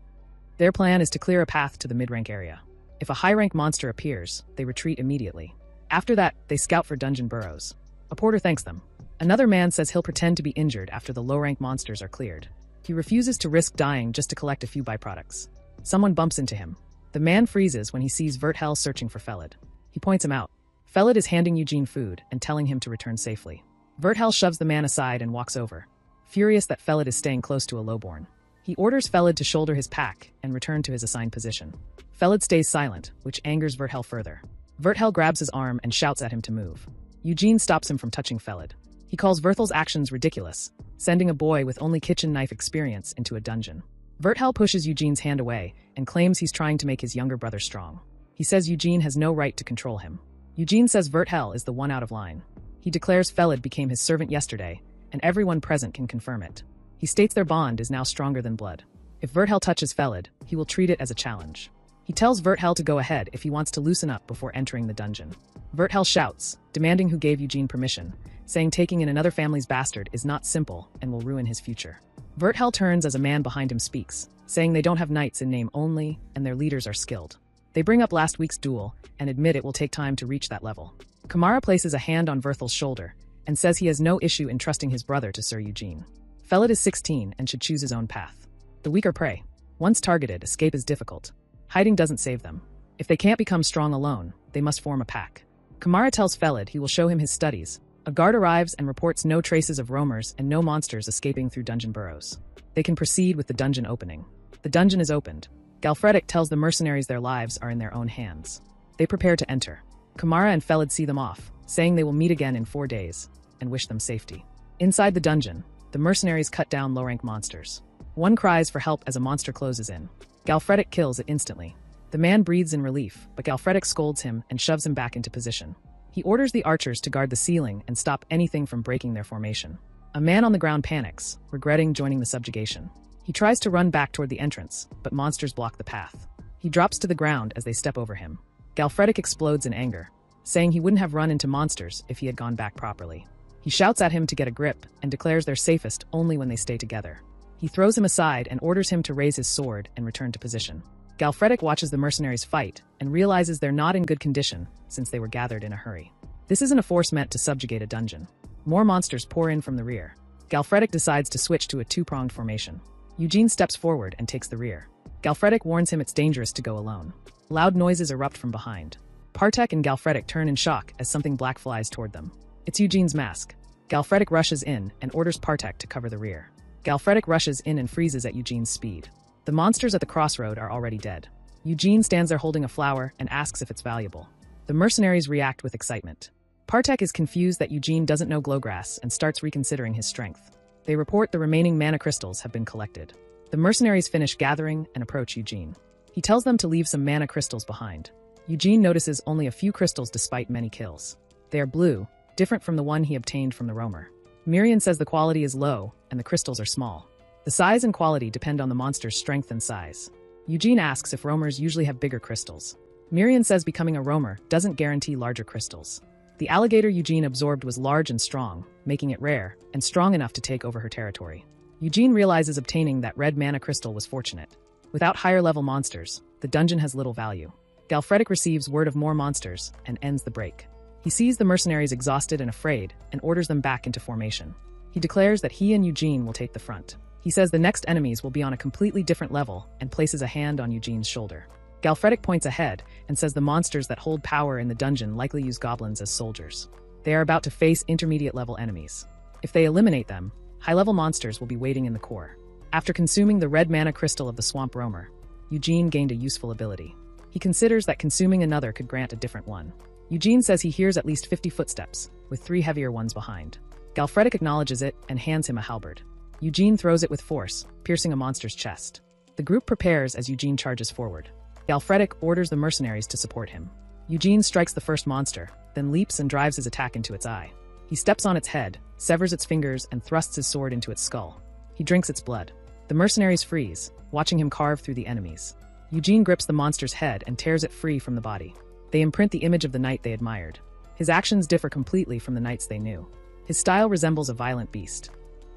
Their plan is to clear a path to the mid-rank area. If a high-rank monster appears, they retreat immediately. After that, they scout for dungeon burrows. A porter thanks them. Another man says he'll pretend to be injured after the low-rank monsters are cleared. He refuses to risk dying just to collect a few byproducts. Someone bumps into him. The man freezes when he sees Vertel searching for Felid. He points him out. Felid is handing Eugene food and telling him to return safely. Vertel shoves the man aside and walks over, furious that Felid is staying close to a lowborn. He orders Felid to shoulder his pack and return to his assigned position. Felid stays silent, which angers Vertel further. Vertel grabs his arm and shouts at him to move. Eugene stops him from touching Felid. He calls Vertel's actions ridiculous, sending a boy with only kitchen knife experience into a dungeon. Vertel pushes Eugene's hand away and claims he's trying to make his younger brother strong. He says Eugene has no right to control him. Eugene says Vertel is the one out of line. He declares Felid became his servant yesterday, and everyone present can confirm it. He states their bond is now stronger than blood. If Vertel touches Felid, he will treat it as a challenge. He tells Vertel to go ahead if he wants to loosen up before entering the dungeon. Vertel shouts, demanding who gave Eugene permission, saying taking in another family's bastard is not simple and will ruin his future. Vertel turns as a man behind him speaks, saying they don't have knights in name only and their leaders are skilled. They bring up last week's duel and admit it will take time to reach that level. Kamara places a hand on Vertel's shoulder and says he has no issue in trusting his brother to Sir Eugene. Felid is 16 and should choose his own path. The weak are prey. Once targeted, escape is difficult. Hiding doesn't save them. If they can't become strong alone, they must form a pack. Kamara tells Felid he will show him his studies. A guard arrives and reports no traces of roamers and no monsters escaping through dungeon burrows. They can proceed with the dungeon opening. The dungeon is opened. Galfredic tells the mercenaries their lives are in their own hands. They prepare to enter. Kamara and Felid see them off, saying they will meet again in 4 days, and wish them safety. Inside the dungeon, the mercenaries cut down low-rank monsters. One cries for help as a monster closes in. Galfredic kills it instantly. The man breathes in relief, but Galfredic scolds him and shoves him back into position. He orders the archers to guard the ceiling and stop anything from breaking their formation. A man on the ground panics, regretting joining the subjugation. He tries to run back toward the entrance, but monsters block the path. He drops to the ground as they step over him. Galfredic explodes in anger, saying he wouldn't have run into monsters if he had gone back properly. He shouts at him to get a grip and declares they're safest only when they stay together. He throws him aside and orders him to raise his sword and return to position. Galfredic watches the mercenaries fight and realizes they're not in good condition since they were gathered in a hurry. This isn't a force meant to subjugate a dungeon. More monsters pour in from the rear. Galfredic decides to switch to a two-pronged formation. Eugene steps forward and takes the rear. Galfredic warns him it's dangerous to go alone. Loud noises erupt from behind. Partek and Galfredic turn in shock as something black flies toward them. It's Eugene's mask. Galfredic rushes in and orders Partek to cover the rear. Galfredic rushes in and freezes at Eugene's speed. The monsters at the crossroad are already dead. Eugene stands there holding a flower and asks if it's valuable. The mercenaries react with excitement. Partek is confused that Eugene doesn't know glowgrass and starts reconsidering his strength. They report the remaining mana crystals have been collected. The mercenaries finish gathering and approach Eugene. He tells them to leave some mana crystals behind. Eugene notices only a few crystals despite many kills. They are blue, different from the one he obtained from the roamer. Mirian says the quality is low and the crystals are small. The size and quality depend on the monster's strength and size. Eugene asks if roamers usually have bigger crystals. Mirian says becoming a roamer doesn't guarantee larger crystals. The alligator Eugene absorbed was large and strong, making it rare, and strong enough to take over her territory. Eugene realizes obtaining that red mana crystal was fortunate. Without higher-level monsters, the dungeon has little value. Galfredic receives word of more monsters and ends the break. He sees the mercenaries exhausted and afraid and orders them back into formation. He declares that he and Eugene will take the front. He says the next enemies will be on a completely different level and places a hand on Eugene's shoulder. Galfretic points ahead and says the monsters that hold power in the dungeon likely use goblins as soldiers. They are about to face intermediate-level enemies. If they eliminate them, high-level monsters will be waiting in the core. After consuming the red mana crystal of the swamp roamer, Eugene gained a useful ability. He considers that consuming another could grant a different one. Eugene says he hears at least 50 footsteps, with 3 heavier ones behind. Galfretic acknowledges it and hands him a halberd. Eugene throws it with force, piercing a monster's chest. The group prepares as Eugene charges forward. Galfretic orders the mercenaries to support him. Eugene strikes the first monster, then leaps and drives his attack into its eye. He steps on its head, severs its fingers, and thrusts his sword into its skull. He drinks its blood. The mercenaries freeze, watching him carve through the enemies. Eugene grips the monster's head and tears it free from the body. They imprint the image of the knight they admired. His actions differ completely from the knights they knew. His style resembles a violent beast.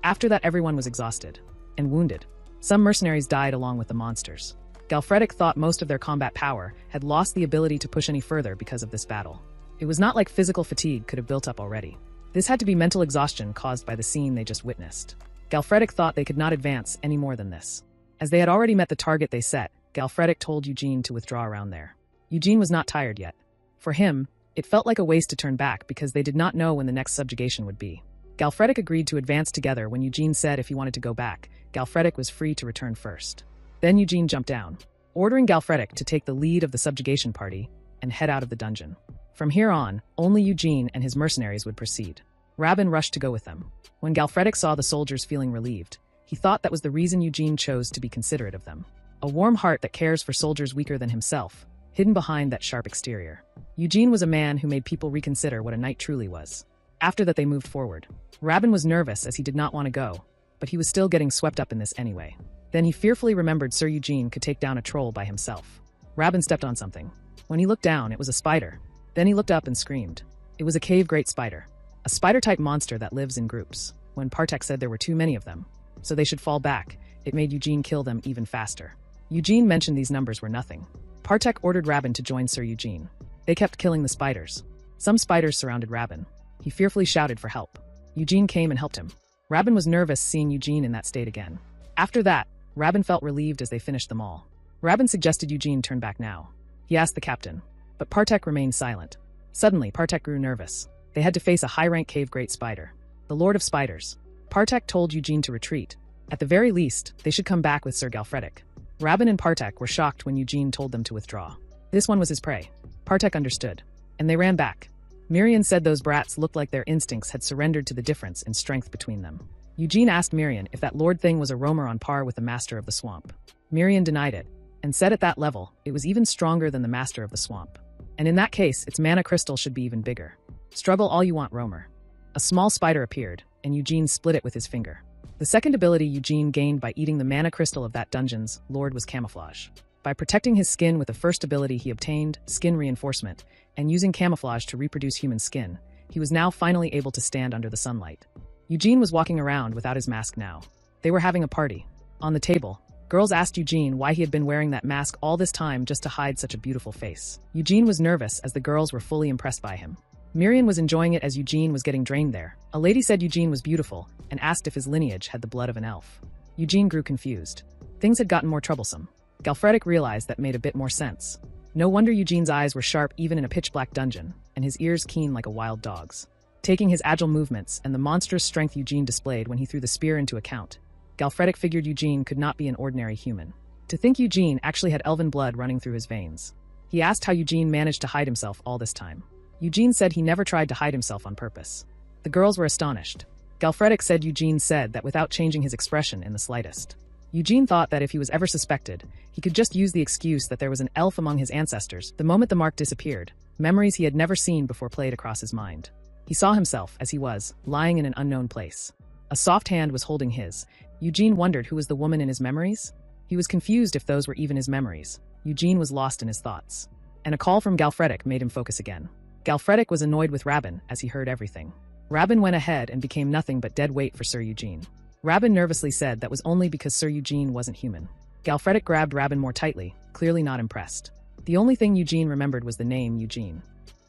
After that, everyone was exhausted and wounded. Some mercenaries died along with the monsters. Galfretic thought most of their combat power had lost the ability to push any further because of this battle. It was not like physical fatigue could have built up already. This had to be mental exhaustion caused by the scene they just witnessed. Galfretic thought they could not advance any more than this. As they had already met the target they set, Galfretic told Eugene to withdraw around there. Eugene was not tired yet. For him, it felt like a waste to turn back because they did not know when the next subjugation would be. Galfretic agreed to advance together when Eugene said if he wanted to go back, Galfretic was free to return first. Then Eugene jumped down, ordering Galfretic to take the lead of the subjugation party and head out of the dungeon. From here on, only Eugene and his mercenaries would proceed. Rabin rushed to go with them. When Galfretic saw the soldiers feeling relieved, he thought that was the reason Eugene chose to be considerate of them. A warm heart that cares for soldiers weaker than himself, hidden behind that sharp exterior. Eugene was a man who made people reconsider what a knight truly was. After that, they moved forward. Rabin was nervous as he did not want to go, but he was still getting swept up in this anyway. Then he fearfully remembered Sir Eugene could take down a troll by himself. Rabin stepped on something. When he looked down, it was a spider. Then he looked up and screamed. It was a cave great spider, a spider-type monster that lives in groups. When Partek said there were too many of them, so they should fall back, it made Eugene kill them even faster. Eugene mentioned these numbers were nothing. Partek ordered Rabin to join Sir Eugene. They kept killing the spiders. Some spiders surrounded Rabin. He fearfully shouted for help. Eugene came and helped him. Rabin was nervous seeing Eugene in that state again. After that, Rabin felt relieved as they finished them all. Rabin suggested Eugene turn back now. He asked the captain, but Partek remained silent. Suddenly, Partek grew nervous. They had to face a high-rank cave great spider, the Lord of Spiders. Partek told Eugene to retreat. At the very least, they should come back with Sir Galfretic. Rabin and Partek were shocked when Eugene told them to withdraw. This one was his prey. Partek understood, and they ran back. Mirian said those brats looked like their instincts had surrendered to the difference in strength between them. Eugene asked Mirian if that lord thing was a roamer on par with the master of the swamp. Mirian denied it, and said at that level, it was even stronger than the master of the swamp. And in that case, its mana crystal should be even bigger. Struggle all you want, roamer. A small spider appeared, and Eugene split it with his finger. The second ability Eugene gained by eating the mana crystal of that dungeon's lord was camouflage. By protecting his skin with the first ability he obtained, skin reinforcement, and using camouflage to reproduce human skin, he was now finally able to stand under the sunlight. Eugene was walking around without his mask now. They were having a party. On the table, girls asked Eugene why he had been wearing that mask all this time just to hide such a beautiful face. Eugene was nervous as the girls were fully impressed by him. Miriam was enjoying it as Eugene was getting drained there. A lady said Eugene was beautiful and asked if his lineage had the blood of an elf. Eugene grew confused. Things had gotten more troublesome. Galfretic realized that made a bit more sense. No wonder Eugene's eyes were sharp even in a pitch-black dungeon, and his ears keen like a wild dog's. Taking his agile movements and the monstrous strength Eugene displayed when he threw the spear into account, Galfretic figured Eugene could not be an ordinary human. To think Eugene actually had elven blood running through his veins. He asked how Eugene managed to hide himself all this time. Eugene said he never tried to hide himself on purpose. The girls were astonished. Galfretic said Eugene said that without changing his expression in the slightest. Eugene thought that if he was ever suspected, he could just use the excuse that there was an elf among his ancestors. The moment the mark disappeared, memories he had never seen before played across his mind. He saw himself, as he was, lying in an unknown place. A soft hand was holding his. Eugene wondered who was the woman in his memories? He was confused if those were even his memories. Eugene was lost in his thoughts. And a call from Galfretic made him focus again. Galfretic was annoyed with Rabin as he heard everything. Rabin went ahead and became nothing but dead weight for Sir Eugene. Rabin nervously said that was only because Sir Eugene wasn't human. Galfretic grabbed Rabin more tightly, clearly not impressed. The only thing Eugene remembered was the name Eugene.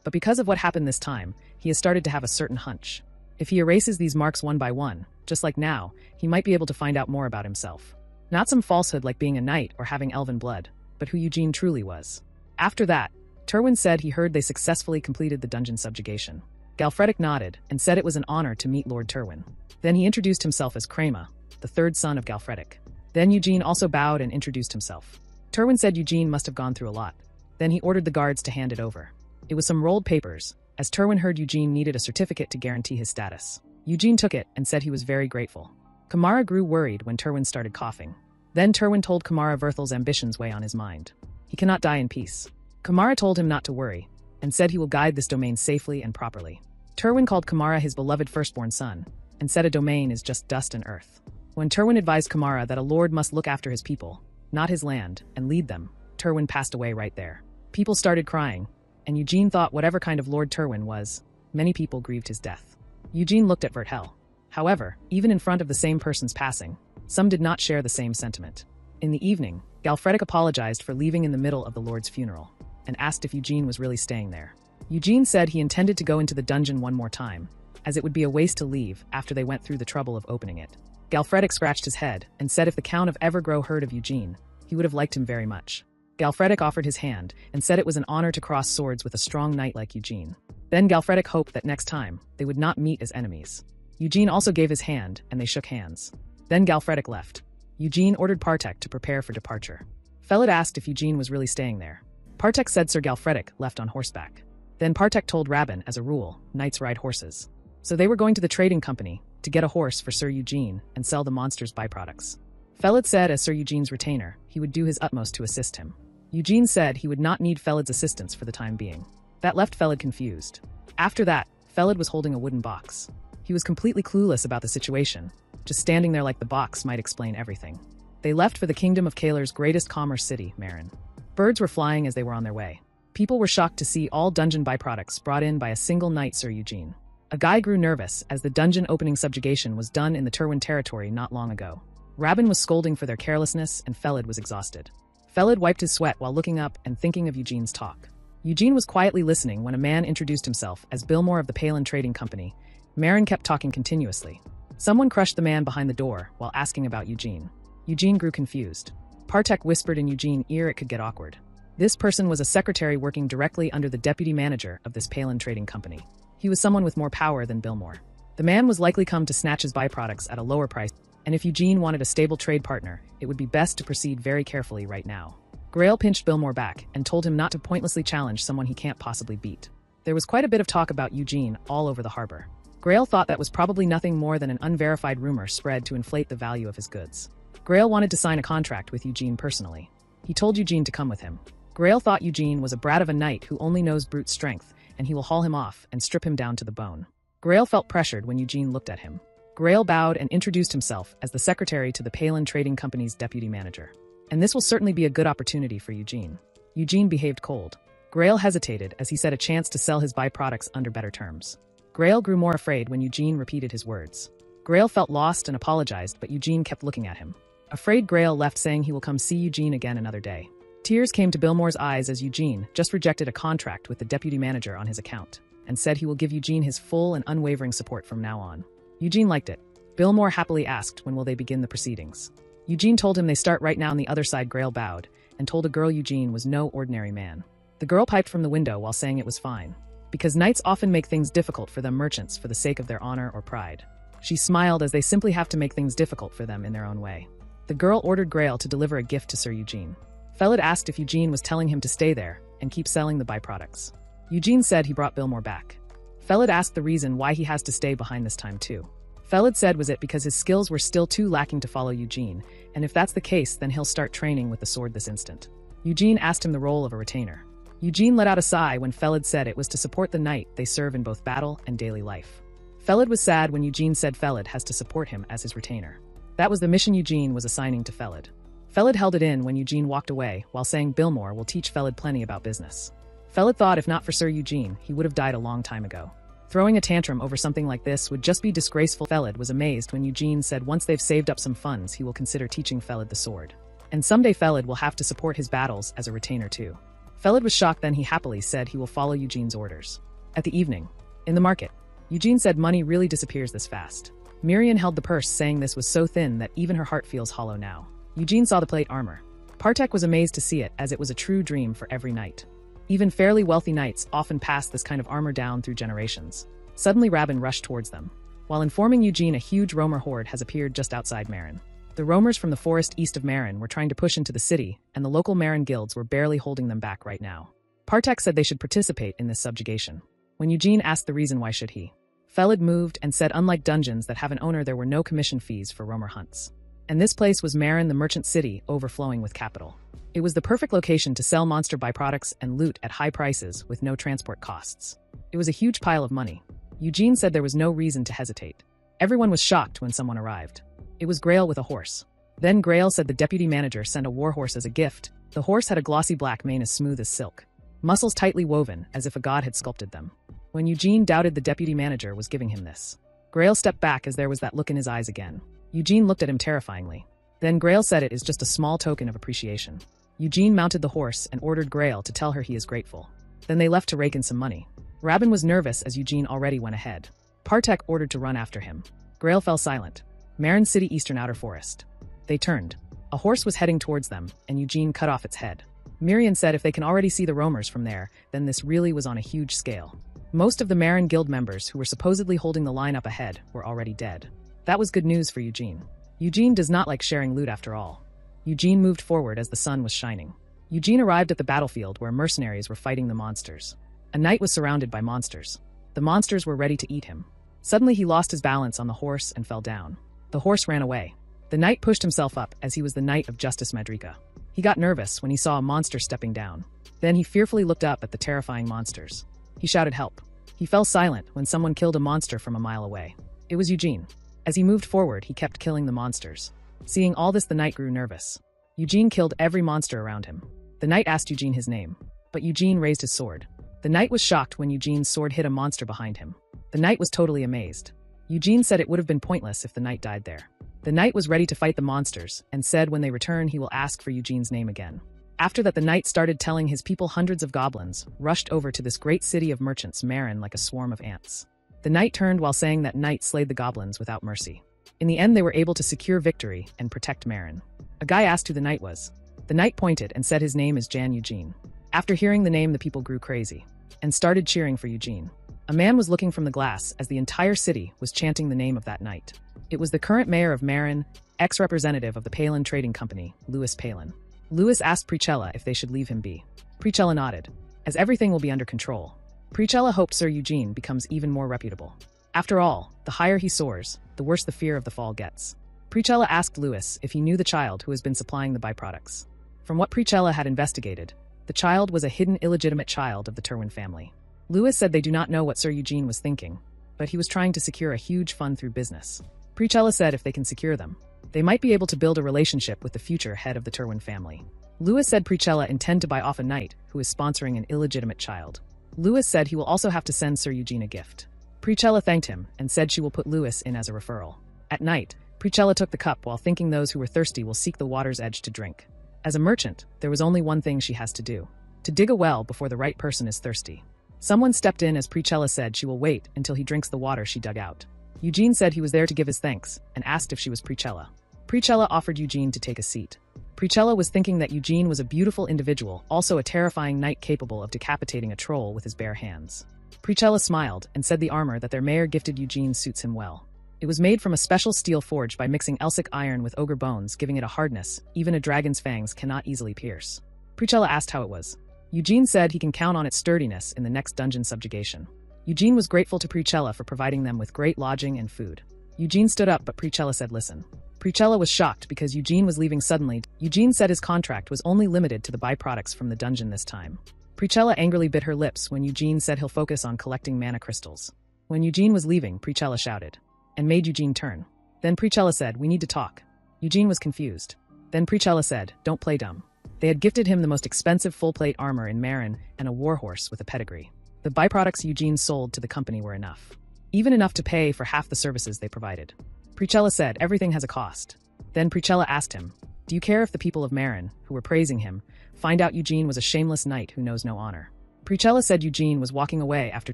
But because of what happened this time, he has started to have a certain hunch. If he erases these marks one by one, just like now, he might be able to find out more about himself. Not some falsehood like being a knight or having elven blood. but who Eugene truly was. After that, Terwin said he heard they successfully completed the dungeon subjugation. Galfredic nodded and said it was an honor to meet Lord Terwin. Then he introduced himself as Crema, the third son of Galfredic. Then Eugene also bowed and introduced himself. Terwin said Eugene must have gone through a lot. Then he ordered the guards to hand it over. It was some rolled papers, as Terwin heard Eugene needed a certificate to guarantee his status. Eugene took it and said he was very grateful. Kamara grew worried when Terwin started coughing. Then Terwin told Kamara Verthel's ambitions weigh on his mind. He cannot die in peace. Kamara told him not to worry, and said he will guide this domain safely and properly. Terwin called Kamara his beloved firstborn son, and said a domain is just dust and earth. When Terwin advised Kamara that a lord must look after his people, not his land, and lead them, Terwin passed away right there. People started crying, and Eugene thought whatever kind of Lord Terwin was, many people grieved his death. Eugene looked at Vertel. However, even in front of the same person's passing, some did not share the same sentiment. In the evening, Galfredic apologized for leaving in the middle of the Lord's funeral, and asked if Eugene was really staying there. Eugene said he intended to go into the dungeon one more time, as it would be a waste to leave after they went through the trouble of opening it. Galfredic scratched his head and said if the Count of Evergrow heard of Eugene, he would have liked him very much. Galfredic offered his hand and said it was an honor to cross swords with a strong knight like Eugene. Then Galfredic hoped that next time, they would not meet as enemies. Eugene also gave his hand, and they shook hands. Then Galfredic left. Eugene ordered Partek to prepare for departure. Felid asked if Eugene was really staying there. Partek said Sir Galfredic left on horseback. Then Partek told Rabin, as a rule, knights ride horses. So they were going to the trading company to get a horse for Sir Eugene and sell the monster's byproducts. Felid said as Sir Eugene's retainer, he would do his utmost to assist him. Eugene said he would not need Felid's assistance for the time being. That left Felid confused. After that, Felid was holding a wooden box. He was completely clueless about the situation, just standing there like the box might explain everything. They left for the kingdom of Kaler's greatest commerce city, Marin. Birds were flying as they were on their way. People were shocked to see all dungeon byproducts brought in by a single knight, Sir Eugene. A guy grew nervous as the dungeon opening subjugation was done in the Terwin territory not long ago. Rabin was scolding for their carelessness and Felid was exhausted. Felid wiped his sweat while looking up and thinking of Eugene's talk. Eugene was quietly listening when a man introduced himself as Billmore of the Palin Trading Company. Marin kept talking continuously. Someone crushed the man behind the door while asking about Eugene. Eugene grew confused. Partek whispered in Eugene's ear it could get awkward. This person was a secretary working directly under the deputy manager of this Palin Trading Company. He was someone with more power than Billmore. The man was likely come to snatch his byproducts at a lower price, and if Eugene wanted a stable trade partner, it would be best to proceed very carefully right now. Grail pinched Billmore back and told him not to pointlessly challenge someone he can't possibly beat. There was quite a bit of talk about Eugene all over the harbor. Grail thought that was probably nothing more than an unverified rumor spread to inflate the value of his goods. Grail wanted to sign a contract with Eugene personally. He told Eugene to come with him. Grail thought Eugene was a brat of a knight who only knows brute strength, and he will haul him off and strip him down to the bone. Grail felt pressured when Eugene looked at him. Grail bowed and introduced himself as the secretary to the Palin Trading Company's deputy manager. And this will certainly be a good opportunity for Eugene. Eugene behaved cold. Grail hesitated as he said a chance to sell his byproducts under better terms. Grail grew more afraid when Eugene repeated his words. Grail felt lost and apologized, but Eugene kept looking at him. Afraid, Grail left saying he will come see Eugene again another day. Tears came to Billmore's eyes as Eugene just rejected a contract with the deputy manager on his account, and said he will give Eugene his full and unwavering support from now on. Eugene liked it. Billmore happily asked when will they begin the proceedings. Eugene told him they start right now. On the other side, Grail bowed, and told a girl Eugene was no ordinary man. The girl piped from the window while saying it was fine, because knights often make things difficult for them merchants for the sake of their honor or pride. She smiled as they simply have to make things difficult for them in their own way. The girl ordered Grail to deliver a gift to Sir Eugene. Felid asked if Eugene was telling him to stay there and keep selling the byproducts. Eugene said he brought Billmore back. Felid asked the reason why he has to stay behind this time too. Felid said was it because his skills were still too lacking to follow Eugene, and if that's the case then he'll start training with the sword this instant. Eugene asked him the role of a retainer. Eugene let out a sigh when Felid said it was to support the knight they serve in both battle and daily life. Felid was sad when Eugene said Felid has to support him as his retainer. That was the mission Eugene was assigning to Felid. Felid held it in when Eugene walked away while saying Billmore will teach Felid plenty about business. Felid thought if not for Sir Eugene, he would have died a long time ago. Throwing a tantrum over something like this would just be disgraceful. Felid was amazed when Eugene said once they've saved up some funds he will consider teaching Felid the sword. And someday Felid will have to support his battles as a retainer too. Felid was shocked, then he happily said he will follow Eugene's orders. At the evening, in the market, Eugene said money really disappears this fast. Miriam held the purse saying this was so thin that even her heart feels hollow now. Eugene saw the plate armor. Partek was amazed to see it, as it was a true dream for every knight. Even fairly wealthy knights often passed this kind of armor down through generations. Suddenly Rabin rushed towards them. While informing Eugene, a huge roamer horde has appeared just outside Marin. The roamers from the forest east of Marin were trying to push into the city, and the local Marin guilds were barely holding them back right now. Partek said they should participate in this subjugation. When Eugene asked the reason why should he, Felid moved and said unlike dungeons that have an owner, there were no commission fees for roamer hunts. And this place was Marin, the merchant city, overflowing with capital. It was the perfect location to sell monster byproducts and loot at high prices with no transport costs. It was a huge pile of money. Eugene said there was no reason to hesitate. Everyone was shocked when someone arrived. It was Grail with a horse. Then Grail said the deputy manager sent a warhorse as a gift. The horse had a glossy black mane as smooth as silk, muscles tightly woven as if a god had sculpted them. When Eugene doubted the deputy manager was giving him this, Grail stepped back as there was that look in his eyes again. Eugene looked at him terrifyingly. Then Grail said it is just a small token of appreciation. Eugene mounted the horse and ordered Grail to tell her he is grateful. Then they left to rake in some money. Rabin was nervous as Eugene already went ahead. Partek ordered to run after him. Grail fell silent. Marin City, Eastern Outer Forest. They turned. A horse was heading towards them, and Eugene cut off its head. Mirian said if they can already see the roamers from there, then this really was on a huge scale. Most of the Marin Guild members who were supposedly holding the line up ahead were already dead. That was good news for Eugene. Eugene does not like sharing loot after all. Eugene moved forward as the sun was shining. Eugene arrived at the battlefield where mercenaries were fighting the monsters. A knight was surrounded by monsters. The monsters were ready to eat him. Suddenly he lost his balance on the horse and fell down. The horse ran away. The knight pushed himself up as he was the Knight of Justice Madrika. He got nervous when he saw a monster stepping down. Then he fearfully looked up at the terrifying monsters. He shouted help. He fell silent when someone killed a monster from a mile away. It was Eugene. As he moved forward, he kept killing the monsters. Seeing all this, the knight grew nervous. Eugene killed every monster around him. The knight asked Eugene his name, but Eugene raised his sword. The knight was shocked when Eugene's sword hit a monster behind him. The knight was totally amazed. Eugene said it would have been pointless if the knight died there. The knight was ready to fight the monsters and said when they return he will ask for Eugene's name again. After that, the knight started telling his people hundreds of goblins rushed over to this great city of merchants, Marin, like a swarm of ants. The knight turned while saying that knight slayed the goblins without mercy. In the end, they were able to secure victory and protect Marin. A guy asked who the knight was. The knight pointed and said his name is Jan Eugene. After hearing the name, the people grew crazy and started cheering for Eugene. A man was looking from the glass as the entire city was chanting the name of that knight. It was the current mayor of Marin, ex-representative of the Palin Trading Company, Louis Palin. Louis asked Pricella if they should leave him be. Pricella nodded, as everything will be under control. Pricella hoped Sir Eugene becomes even more reputable. After all, the higher he soars, the worse the fear of the fall gets. Pricella asked Louis if he knew the child who has been supplying the byproducts. From what Pricella had investigated, the child was a hidden illegitimate child of the Terwin family. Louis said they do not know what Sir Eugene was thinking, but he was trying to secure a huge fund through business. Pricella said if they can secure them, they might be able to build a relationship with the future head of the Terwin family. Louis said Pricella intend to buy off a knight who is sponsoring an illegitimate child. Louis said he will also have to send Sir Eugene a gift. Pricella thanked him and said she will put Louis in as a referral. At night, Pricella took the cup while thinking those who were thirsty will seek the water's edge to drink. As a merchant, there was only one thing she has to do: to dig a well before the right person is thirsty. Someone stepped in as Pricella said she will wait until he drinks the water she dug out. Eugene said he was there to give his thanks and asked if she was Pricella. Pricella offered Eugene to take a seat. Pricella was thinking that Eugene was a beautiful individual, also a terrifying knight capable of decapitating a troll with his bare hands. Pricella smiled and said the armor that their mayor gifted Eugene suits him well. It was made from a special steel forged by mixing Elsic iron with ogre bones, giving it a hardness even a dragon's fangs cannot easily pierce. Pricella asked how it was. Eugene said he can count on its sturdiness in the next dungeon subjugation. Eugene was grateful to Pricella for providing them with great lodging and food. Eugene stood up, but Pricella said listen. Pricella was shocked because Eugene was leaving suddenly. Eugene said his contract was only limited to the byproducts from the dungeon this time. Pricella angrily bit her lips when Eugene said he'll focus on collecting mana crystals. When Eugene was leaving, Pricella shouted and made Eugene turn. Then Pricella said, "We need to talk." Eugene was confused. Then Pricella said, "Don't play dumb." They had gifted him the most expensive full-plate armor in Marin and a warhorse with a pedigree. The byproducts Eugene sold to the company were enough. Even enough to pay for half the services they provided. Pricella said, "Everything has a cost." Then Pricella asked him, "Do you care if the people of Marin, who were praising him, find out Eugene was a shameless knight who knows no honor?" Pricella said Eugene was walking away after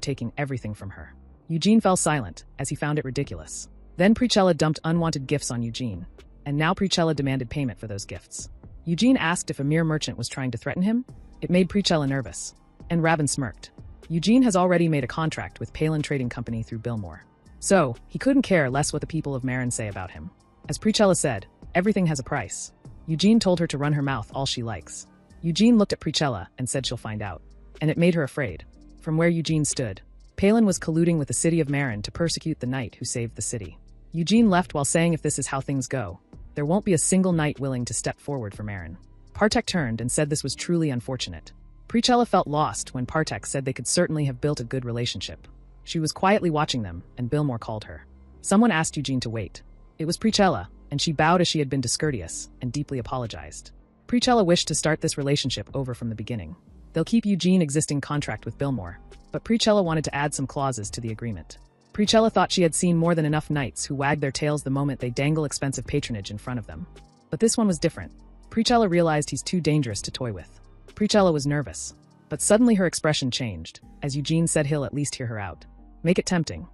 taking everything from her. Eugene fell silent, as he found it ridiculous. Then Pricella dumped unwanted gifts on Eugene, and now Pricella demanded payment for those gifts. Eugene asked if a mere merchant was trying to threaten him. It made Prichella nervous. And Rabin smirked. Eugene has already made a contract with Palin Trading Company through Billmore. So, he couldn't care less what the people of Marin say about him. As Prichella said, everything has a price. Eugene told her to run her mouth all she likes. Eugene looked at Prichella and said she'll find out. And it made her afraid. From where Eugene stood, Palin was colluding with the city of Marin to persecute the knight who saved the city. Eugene left while saying if this is how things go, there won't be a single knight willing to step forward for Marin. Partek turned and said this was truly unfortunate. Prichella felt lost when Partek said they could certainly have built a good relationship. She was quietly watching them, and Billmore called her. Someone asked Eugene to wait. It was Prichella, and she bowed as she had been discourteous, and deeply apologized. Prichella wished to start this relationship over from the beginning. They'll keep Eugene existing contract with Billmore, but Prichella wanted to add some clauses to the agreement. Prichella thought she had seen more than enough knights who wag their tails the moment they dangle expensive patronage in front of them. But this one was different. Prichella realized he's too dangerous to toy with. Prichella was nervous. But suddenly her expression changed, as Eugene said he'll at least hear her out. Make it tempting.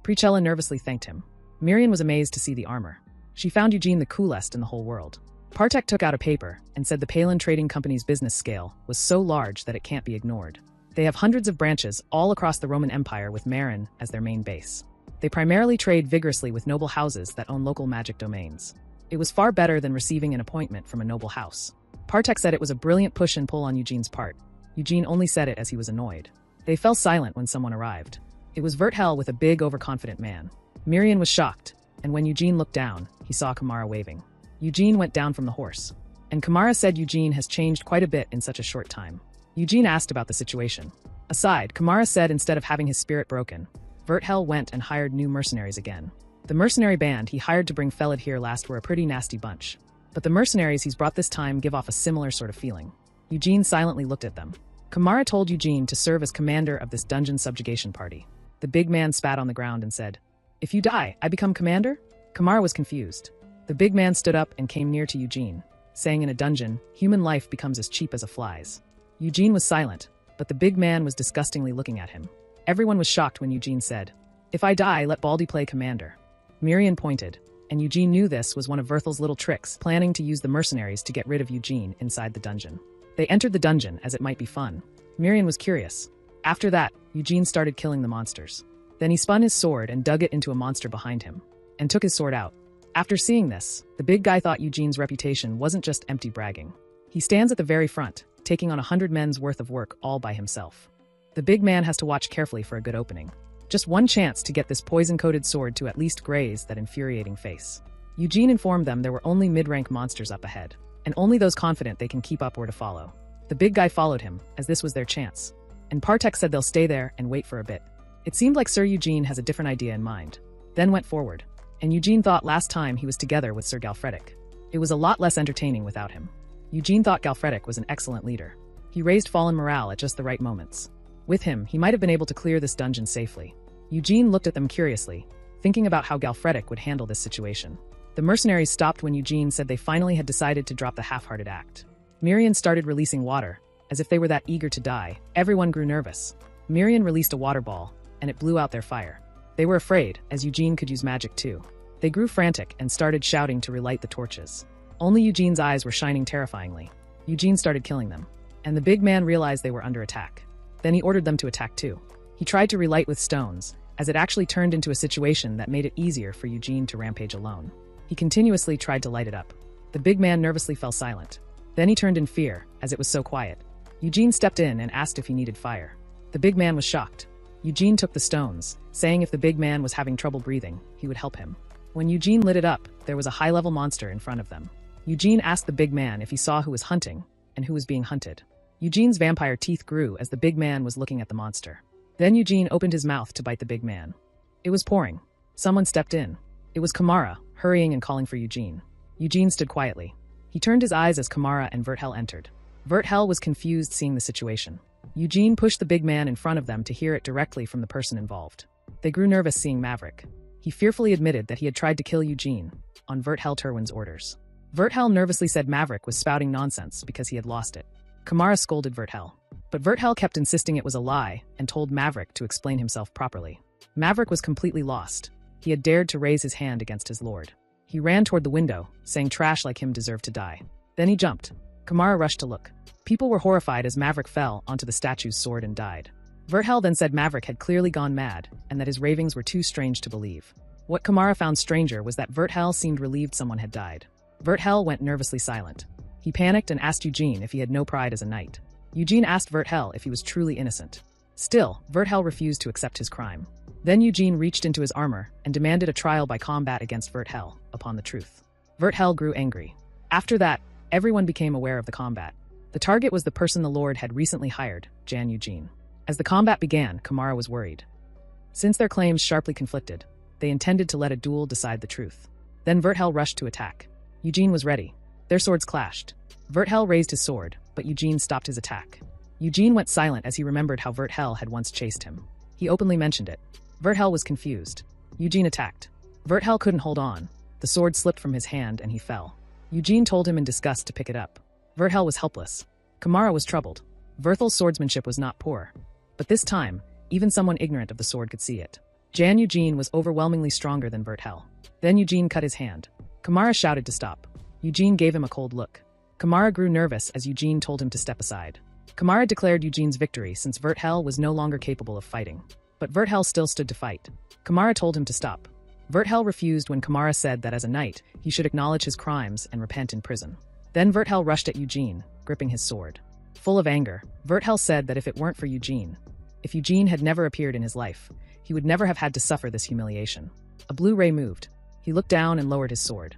Prichella nervously thanked him. Miriam was amazed to see the armor. She found Eugene the coolest in the whole world. Partek took out a paper and said the Palin Trading Company's business scale was so large that it can't be ignored. They have hundreds of branches all across the Roman Empire with Marin as their main base. They primarily trade vigorously with noble houses that own local magic domains. It was far better than receiving an appointment from a noble house. Partek said it was a brilliant push and pull on Eugene's part. Eugene only said it as he was annoyed. They fell silent when someone arrived. It was Verthel with a big, overconfident man. Miriam was shocked, and when Eugene looked down, he saw Kamara waving. Eugene went down from the horse. And Kamara said Eugene has changed quite a bit in such a short time. Eugene asked about the situation. Aside, Kamara said instead of having his spirit broken, Verthel went and hired new mercenaries again. The mercenary band he hired to bring Felid here last were a pretty nasty bunch. But the mercenaries he's brought this time give off a similar sort of feeling. Eugene silently looked at them. Kamara told Eugene to serve as commander of this dungeon subjugation party. The big man spat on the ground and said, "If you die, I become commander?" Kamara was confused. The big man stood up and came near to Eugene, saying in a dungeon, human life becomes as cheap as a fly's. Eugene was silent, but the big man was disgustingly looking at him. Everyone was shocked when Eugene said, "If I die, let Baldy play commander." Miriam pointed, and Eugene knew this was one of Verthel's little tricks, planning to use the mercenaries to get rid of Eugene inside the dungeon. They entered the dungeon as it might be fun. Miriam was curious. After that, Eugene started killing the monsters. Then he spun his sword and dug it into a monster behind him, and took his sword out. After seeing this, the big guy thought Eugene's reputation wasn't just empty bragging. He stands at the very front, taking on 100 men's worth of work all by himself. The big man has to watch carefully for a good opening. Just one chance to get this poison-coated sword to at least graze that infuriating face. Eugene informed them there were only mid-rank monsters up ahead, and only those confident they can keep up were to follow. The big guy followed him, as this was their chance. And Partek said they'll stay there and wait for a bit. It seemed like Sir Eugene has a different idea in mind. Then went forward. And Eugene thought last time he was together with Sir Galfredic. It was a lot less entertaining without him. Eugene thought Galfredic was an excellent leader. He raised fallen morale at just the right moments. With him, he might have been able to clear this dungeon safely. Eugene looked at them curiously, thinking about how Galfredic would handle this situation. The mercenaries stopped when Eugene said they finally had decided to drop the half-hearted act. Miriam started releasing water, as if they were that eager to die. Everyone grew nervous. Miriam released a water ball, and it blew out their fire. They were afraid, as Eugene could use magic too. They grew frantic and started shouting to relight the torches. Only Eugene's eyes were shining terrifyingly. Eugene started killing them, and the big man realized they were under attack. Then he ordered them to attack too. He tried to relight with stones, as it actually turned into a situation that made it easier for Eugene to rampage alone. He continuously tried to light it up. The big man nervously fell silent. Then he turned in fear, as it was so quiet. Eugene stepped in and asked if he needed fire. The big man was shocked. Eugene took the stones, saying if the big man was having trouble breathing, he would help him. When Eugene lit it up, there was a high-level monster in front of them. Eugene asked the big man if he saw who was hunting, and who was being hunted. Eugene's vampire teeth grew as the big man was looking at the monster. Then Eugene opened his mouth to bite the big man. It was pouring. Someone stepped in. It was Kamara, hurrying and calling for Eugene. Eugene stood quietly. He turned his eyes as Kamara and Verthel entered. Verthel was confused seeing the situation. Eugene pushed the big man in front of them to hear it directly from the person involved. They grew nervous seeing Maverick. He fearfully admitted that he had tried to kill Eugene, on Verthel Terwin's orders. Verthel nervously said Maverick was spouting nonsense because he had lost it. Kamara scolded Verthel. But Verthel kept insisting it was a lie and told Maverick to explain himself properly. Maverick was completely lost. He had dared to raise his hand against his lord. He ran toward the window, saying trash like him deserved to die. Then he jumped. Kamara rushed to look. People were horrified as Maverick fell onto the statue's sword and died. Verthel then said Maverick had clearly gone mad, and that his ravings were too strange to believe. What Kamara found stranger was that Verthel seemed relieved someone had died. Verthel went nervously silent. He panicked and asked Eugene if he had no pride as a knight. Eugene asked Verthel if he was truly innocent. Still, Verthel refused to accept his crime. Then Eugene reached into his armor and demanded a trial by combat against Verthel upon the truth. Verthel grew angry. After that, everyone became aware of the combat. The target was the person the Lord had recently hired, Jan Eugene. As the combat began, Kamara was worried. Since their claims sharply conflicted, they intended to let a duel decide the truth. Then Verthel rushed to attack. Eugene was ready. Their swords clashed. Verthel raised his sword, but Eugene stopped his attack. Eugene went silent as he remembered how Verthel had once chased him. He openly mentioned it. Verthel was confused. Eugene attacked. Verthel couldn't hold on. The sword slipped from his hand and he fell. Eugene told him in disgust to pick it up. Verthel was helpless. Kamara was troubled. Verthel's swordsmanship was not poor. But this time, even someone ignorant of the sword could see it. Jan Eugene was overwhelmingly stronger than Verthel. Then Eugene cut his hand. Kamara shouted to stop. Eugene gave him a cold look. Kamara grew nervous as Eugene told him to step aside. Kamara declared Eugene's victory since Verthel was no longer capable of fighting. But Verthel still stood to fight. Kamara told him to stop. Verthel refused when Kamara said that as a knight, he should acknowledge his crimes and repent in prison. Then Verthel rushed at Eugene, gripping his sword. Full of anger, Verthel said that if it weren't for Eugene, if Eugene had never appeared in his life, he would never have had to suffer this humiliation. A blue ray moved. He looked down and lowered his sword.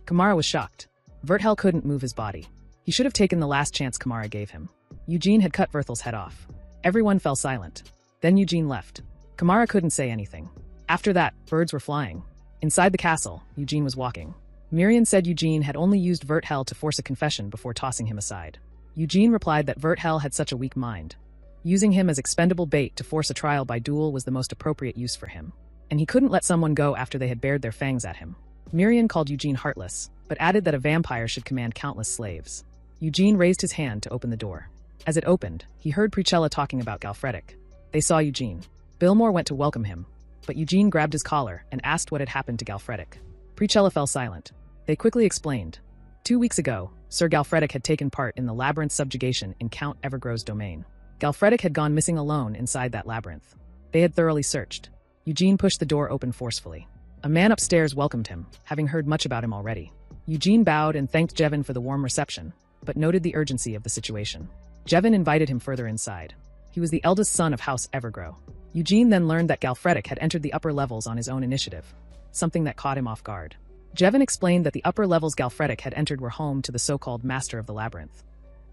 Kamara was shocked. Verthel couldn't move his body. He should have taken the last chance Kamara gave him. Eugene had cut Verthel's head off. Everyone fell silent. Then Eugene left. Kamara couldn't say anything. After that, birds were flying. Inside the castle, Eugene was walking. Miriam said Eugene had only used Verthel to force a confession before tossing him aside. Eugene replied that Verthel had such a weak mind. Using him as expendable bait to force a trial by duel was the most appropriate use for him. And he couldn't let someone go after they had bared their fangs at him. Miriam called Eugene heartless, but added that a vampire should command countless slaves. Eugene raised his hand to open the door. As it opened, he heard Pricella talking about Galfredic. They saw Eugene. Billmore went to welcome him, but Eugene grabbed his collar and asked what had happened to Galfredic. Pricella fell silent. They quickly explained. 2 weeks ago, Sir Galfredic had taken part in the labyrinth subjugation in Count Evergrove's domain. Galfredic had gone missing alone inside that labyrinth. They had thoroughly searched. Eugene pushed the door open forcefully. A man upstairs welcomed him, having heard much about him already. Eugene bowed and thanked Jevin for the warm reception, but noted the urgency of the situation. Jevin invited him further inside. He was the eldest son of House Evergrove. Eugene then learned that Galfredic had entered the upper levels on his own initiative, something that caught him off guard. Jevin explained that the upper levels Galfredic had entered were home to the so-called Master of the Labyrinth,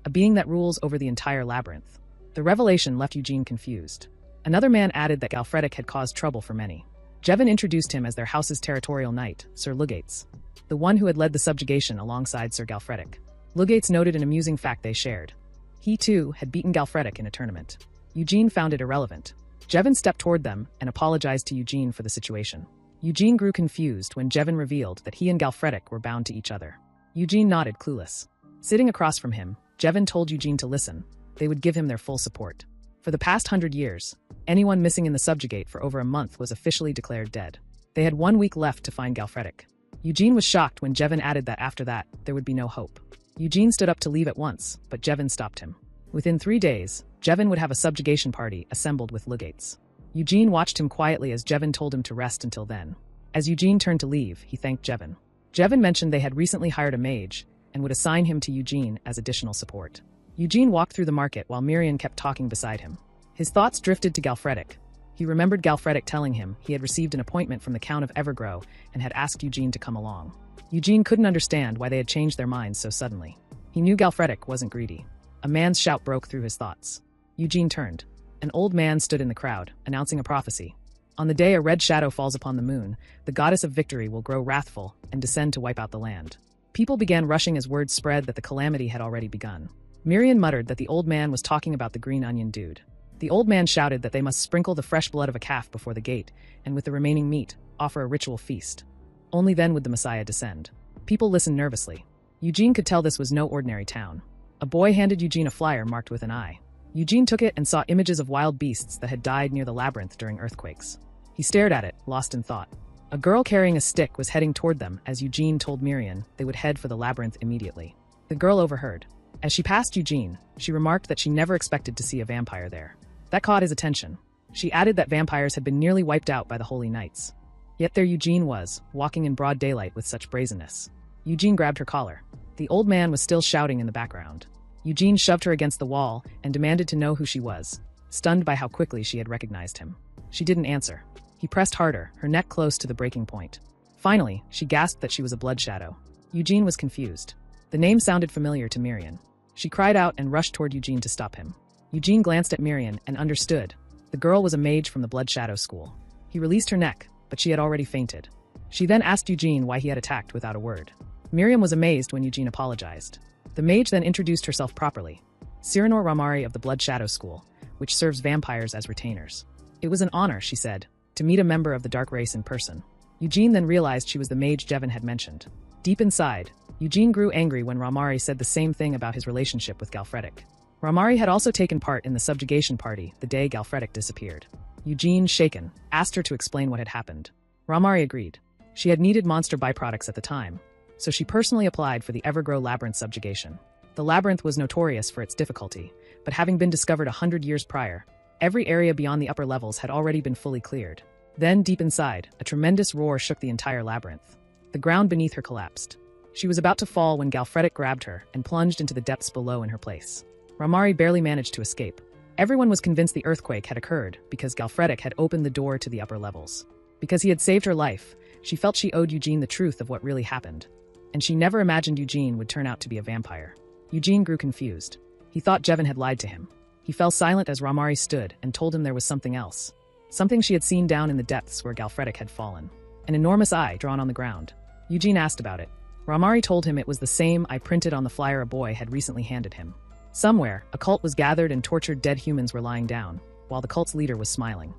a being that rules over the entire labyrinth. The revelation left Eugene confused. Another man added that Galfredic had caused trouble for many. Jevin introduced him as their house's territorial knight, Sir Lugates, the one who had led the subjugation alongside Sir Galfredic. Lugates noted an amusing fact they shared. He, too, had beaten Galfredic in a tournament. Eugene found it irrelevant. Jevin stepped toward them and apologized to Eugene for the situation. Eugene grew confused when Jevin revealed that he and Galfredic were bound to each other. Eugene nodded, clueless. Sitting across from him, Jevin told Eugene to listen. They would give him their full support. For the past 100 years, anyone missing in the subjugate for over a month was officially declared dead. They had 1 week left to find Galfredic. Eugene was shocked when Jevin added that after that, there would be no hope. Eugene stood up to leave at once, but Jevin stopped him. Within 3 days, Jevin would have a subjugation party assembled with Lugates. Eugene watched him quietly as Jevin told him to rest until then. As Eugene turned to leave, he thanked Jevin. Jevin mentioned they had recently hired a mage and would assign him to Eugene as additional support. Eugene walked through the market while Miriam kept talking beside him. His thoughts drifted to Galfredic. He remembered Galfredic telling him he had received an appointment from the Count of Evergrove and had asked Eugene to come along. Eugene couldn't understand why they had changed their minds so suddenly. He knew Galfredic wasn't greedy. A man's shout broke through his thoughts. Eugene turned. An old man stood in the crowd, announcing a prophecy. On the day a red shadow falls upon the moon, the goddess of victory will grow wrathful and descend to wipe out the land. People began rushing as word spread that the calamity had already begun. Miriam muttered that the old man was talking about the green onion dude. The old man shouted that they must sprinkle the fresh blood of a calf before the gate, and with the remaining meat, offer a ritual feast. Only then would the Messiah descend. People listened nervously. Eugene could tell this was no ordinary town. A boy handed Eugene a flyer marked with an eye. Eugene took it and saw images of wild beasts that had died near the labyrinth during earthquakes. He stared at it, lost in thought. A girl carrying a stick was heading toward them as Eugene told Miriam they would head for the labyrinth immediately. The girl overheard. As she passed Eugene, she remarked that she never expected to see a vampire there. That caught his attention. She added that vampires had been nearly wiped out by the Holy Knights. Yet there Eugene was, walking in broad daylight with such brazenness. Eugene grabbed her collar. The old man was still shouting in the background. Eugene shoved her against the wall and demanded to know who she was, stunned by how quickly she had recognized him. She didn't answer. He pressed harder, her neck close to the breaking point. Finally, she gasped that she was a blood shadow. Eugene was confused. The name sounded familiar to Miriam. She cried out and rushed toward Eugene to stop him. Eugene glanced at Miriam and understood. The girl was a mage from the Blood Shadow School. He released her neck, but she had already fainted. She then asked Eugene why he had attacked without a word. Miriam was amazed when Eugene apologized. The mage then introduced herself properly. Cyranor Ramari of the Blood Shadow School, which serves vampires as retainers. It was an honor, she said, to meet a member of the dark race in person. Eugene then realized she was the mage Jevon had mentioned. Deep inside, Eugene grew angry when Ramari said the same thing about his relationship with Galfredic. Ramari had also taken part in the subjugation party the day Galfredic disappeared. Eugene, shaken, asked her to explain what had happened. Ramari agreed. She had needed monster byproducts at the time, so she personally applied for the Evergrow Labyrinth subjugation. The labyrinth was notorious for its difficulty, but having been discovered 100 years prior, every area beyond the upper levels had already been fully cleared. Then, deep inside, a tremendous roar shook the entire labyrinth. The ground beneath her collapsed. She was about to fall when Galfredic grabbed her and plunged into the depths below in her place. Ramari barely managed to escape. Everyone was convinced the earthquake had occurred because Galfredic had opened the door to the upper levels. Because he had saved her life, she felt she owed Eugene the truth of what really happened. And she never imagined Eugene would turn out to be a vampire. Eugene grew confused. He thought Jevon had lied to him. He fell silent as Ramari stood and told him there was something else. Something she had seen down in the depths where Galfredic had fallen. An enormous eye drawn on the ground. Eugene asked about it. Ramari told him it was the same eye printed on the flyer a boy had recently handed him. Somewhere, a cult was gathered and tortured dead humans were lying down, while the cult's leader was smiling.